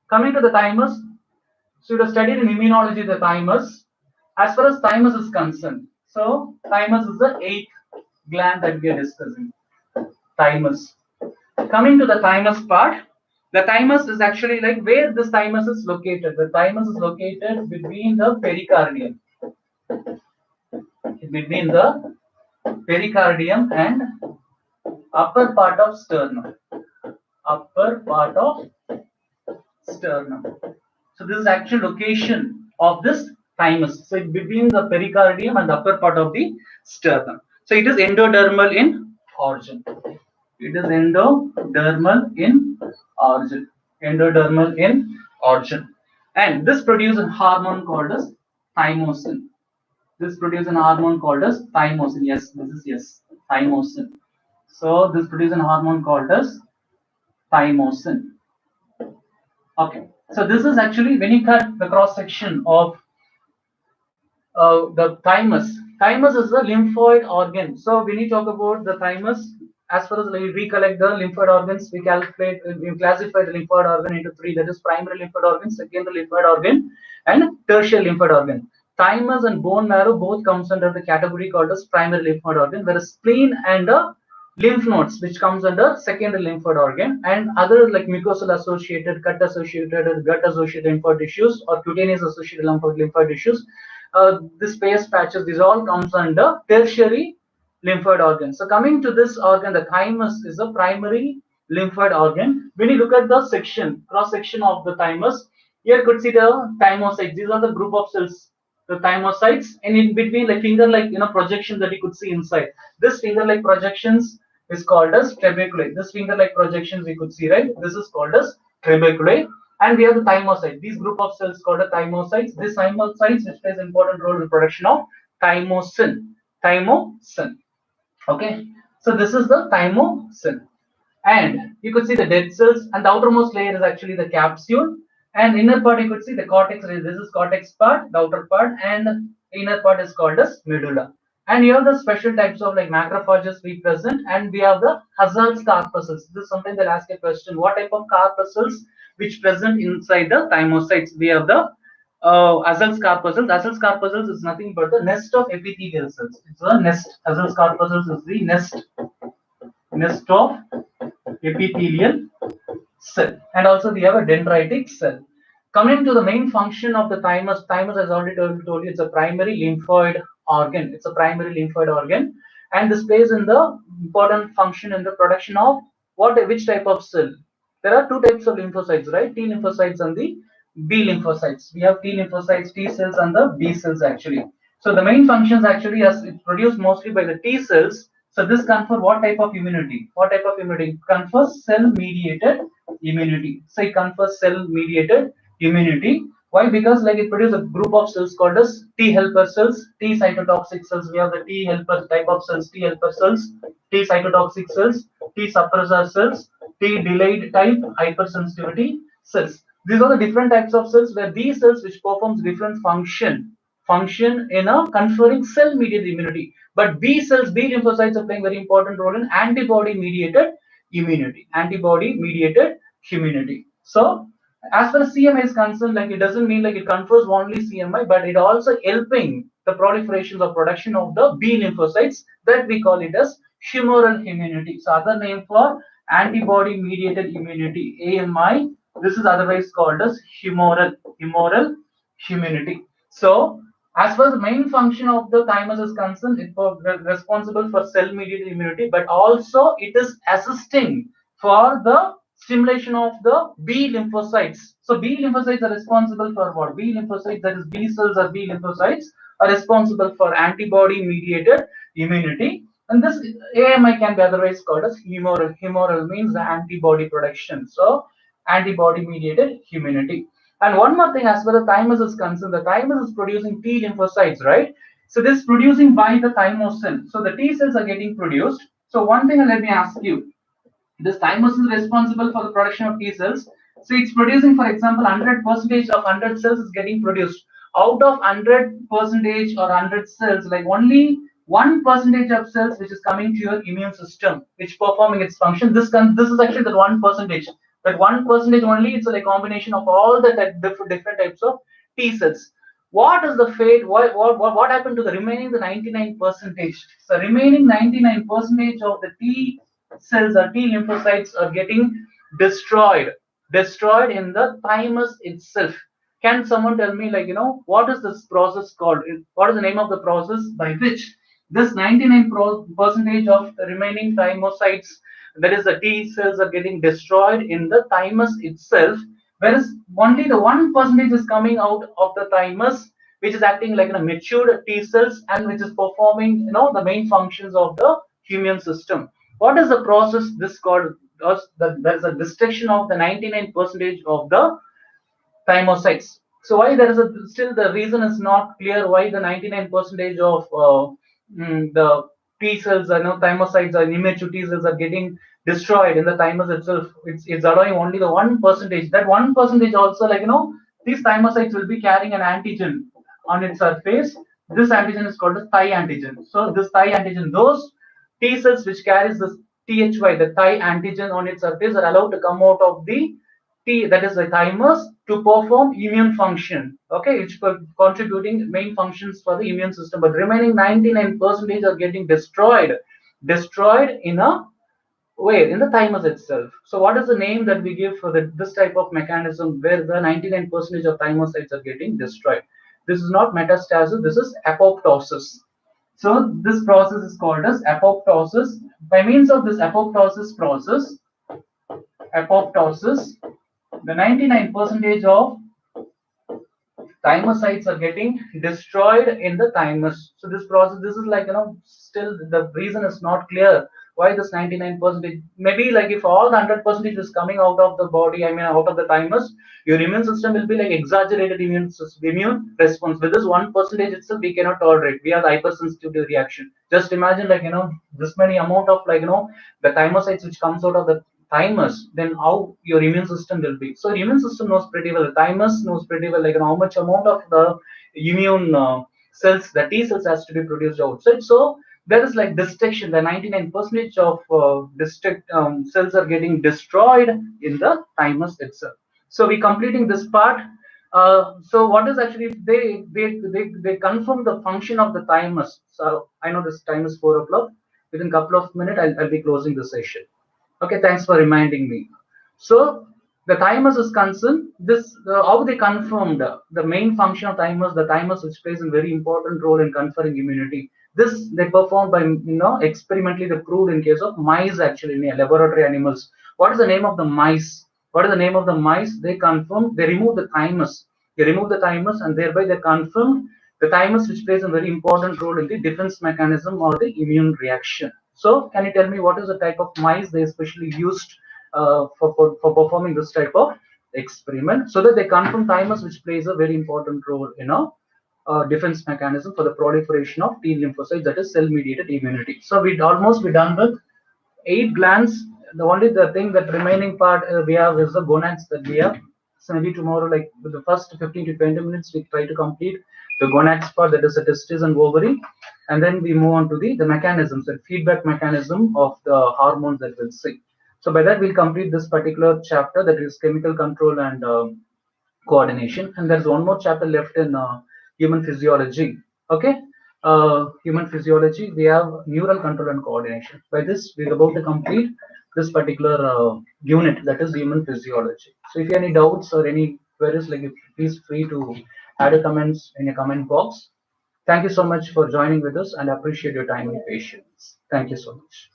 Coming to the thymus, so you have studied in immunology the thymus. As far as thymus is concerned, so thymus is the eighth gland that we are discussing. Thymus. Coming to the thymus part, the thymus is actually like where this thymus is located. The thymus is located between the pericardium, between the pericardium and upper part of sternum. Upper part of sternum. So this is actual location of this thymus. So it's between the pericardium and the upper part of the sternum. So it is endodermal in origin. It is endodermal in origin. Endodermal in origin. And this produces a hormone called as thymosin. This produces a hormone called as thymosin. Yes, this is yes, thymosin. So this produces a hormone called as thymosin. Okay, so this is actually when you cut the cross section of the thymus. Thymus is the lymphoid organ. So when you talk about the thymus, as far as we recollect the lymphoid organs, we classify the lymphoid organ into three. That is primary lymphoid organ, secondary lymphoid organ, and tertiary lymphoid organ. Thymus and bone marrow both comes under the category called as primary lymphoid organ, whereas spleen and lymph nodes, which comes under secondary lymphoid organ, and other like mucosal associated, gut associated, gut associated lymphoid tissues or cutaneous associated lymphoid tissues. The space patches, these all comes under tertiary lymphoid organ. So coming to this organ, the thymus is a primary lymphoid organ. When you look at the section, cross section of the thymus, here you could see the thymocytes. These are the group of cells, the thymocytes, and in between, like finger-like, projection that you could see inside. This finger-like projections is called as trabeculae. This finger-like projections we could see, right? This is called as trabeculae. And we have the thymocyte. These group of cells called the thymocytes. These thymocytes which plays important role in production of thymosin. Thymosin. Okay. So this is the thymosin. And you could see the dead cells, and the outermost layer is actually the capsule. And inner part you could see the cortex. This is cortex part, the outer part, and the inner part is called as medulla. And here the special types of like macrophages we present, and we have the Hazard's corpuscles. This is something they'll ask a question: what type of corpuscles which present inside the thymocytes? We have the Hazard's corpuscles. Hazard's corpuscles is nothing but the nest of epithelial cells. It's a nest. Hazard's corpuscles is the nest of epithelial cell, and also we have a dendritic cell. Coming to the main function of the thymus, thymus as already told you, it's a primary lymphoid organ. It's a primary lymphoid organ, and this plays in the important function in the production of which type of cell? There are two types of lymphocytes, right? T lymphocytes and the B lymphocytes. We have T lymphocytes, T cells, and the B cells actually. So the main functions actually as it's produced mostly by the T cells. So this confers what type of immunity? What type of immunity? It confers cell-mediated immunity. So it confers cell-mediated immunity. Why? Because like it produces a group of cells called as T helper cells, T cytotoxic cells. We have the T helper type of cells, T helper cells, T cytotoxic cells, T suppressor cells, T delayed type hypersensitivity cells. These are the different types of cells where these cells which performs different function in a conferring cell-mediated immunity. But B cells, B lymphocytes are playing very important role in antibody-mediated immunity. Antibody-mediated immunity. So as far as CMI is concerned, like it doesn't mean like it confers only CMI, but it also helping the proliferation or production of the B lymphocytes, that we call it as humoral immunity. So other name for antibody mediated immunity, AMI. This is otherwise called as humoral immunity. So as far as the main function of the thymus is concerned, it is responsible for cell mediated immunity, but also it is assisting for the stimulation of the B lymphocytes. So B lymphocytes are responsible for what? B lymphocytes, that is B cells or B lymphocytes, are responsible for antibody mediated immunity. And this AMI can be otherwise called as humoral. Humoral means the antibody production. So antibody mediated immunity. And one more thing, as far as thymus is concerned, the thymus is producing T lymphocytes, right? So this is producing by the thymus cell. So the T cells are getting produced. So one thing, let me ask you, this thymus is responsible for the production of T cells. So it's producing, for example, 100 percentage of 100 cells is getting produced. Out of 100 percentage or 100 cells, like only 1% of cells which is coming to your immune system, which performing its function. This is actually the 1%. That 1% only, it's a combination of all the different types of T cells. What is the fate? What happened to the remaining the 99%? So remaining 99% of the T cells or T lymphocytes are getting destroyed in the thymus itself. Can someone tell me, what is this process called? What is the name of the process by which this 99% of the remaining thymocytes, that is the T cells, are getting destroyed in the thymus itself, whereas only the 1% is coming out of the thymus, which is acting like a matured T cells and which is performing, the main functions of the immune system. What is the process this called? There's a destruction of the 99% of the thymocytes. So why there is still the reason is not clear why the 99% of the T cells, thymocytes or immature T cells are getting destroyed in the thymus itself. It's allowing only the 1%. That 1% also, these thymocytes will be carrying an antigen on its surface. This antigen is called the Thai antigen. So this Thai antigen, those T cells which carries this THY, the Thai antigen on its surface, are allowed to come out of the T, that is the thymus, to perform immune function. Okay, it's contributing main functions for the immune system. But remaining 99% are getting destroyed in a way in the thymus itself. So what is the name that we give for this type of mechanism where the 99% of thymocytes are getting destroyed? This is not metastasis. This is apoptosis. So this process is called as apoptosis. By means of this apoptosis, the 99% of thymocytes are getting destroyed in the thymus. So this process, this is still the reason is not clear why this 99%. Maybe if all the 100% is coming out of the body, I mean out of the thymus, your immune system will be exaggerated immune response. With this 1% itself, we cannot tolerate. We have hypersensitivity reaction. Just imagine this many amount of the thymocytes which comes out of the thymus, then how your immune system will be. So immune system knows pretty well, the thymus knows pretty well how much amount of the immune cells, the T cells, has to be produced outside. So there is destruction. The 99% of cells are getting destroyed in the thymus itself. So we completing this part. So what is actually they confirm the function of the thymus. So I know this time is 4 o'clock. Within a couple of minutes, I'll be closing the session. Okay, thanks for reminding me. So the thymus is concerned. This how they confirmed the main function of thymus. The thymus, which plays a very important role in conferring immunity. This they performed by experimentally they proved in case of mice, actually in laboratory animals. What is the name of the mice? What is the name of the mice? They confirmed. They remove the thymus. They remove the thymus, and thereby they confirmed the thymus, which plays a very important role in the defense mechanism or the immune reaction. So can you tell me what is the type of mice they especially used for performing this type of experiment, so that they confirm thymus, which plays a very important role in a defense mechanism for the proliferation of T lymphocytes, that is cell-mediated immunity. So we're done with 8 glands. The thing that remaining part we have is the gonads that we have. So maybe tomorrow, with the first 15 to 20 minutes, we try to complete the gonads part, that is the testes and ovary, and then we move on to the mechanisms, the feedback mechanism of the hormones that we'll see. So by that, we'll complete this particular chapter, that is chemical control and coordination. And there's one more chapter left in human physiology. Okay, human physiology, we have neural control and coordination. By this, we're about to complete this particular unit, that is human physiology. So if you have any doubts or any queries, please free to add a comments in a comment box. Thank you so much for joining with us, and I appreciate your time and patience. Thank you so much.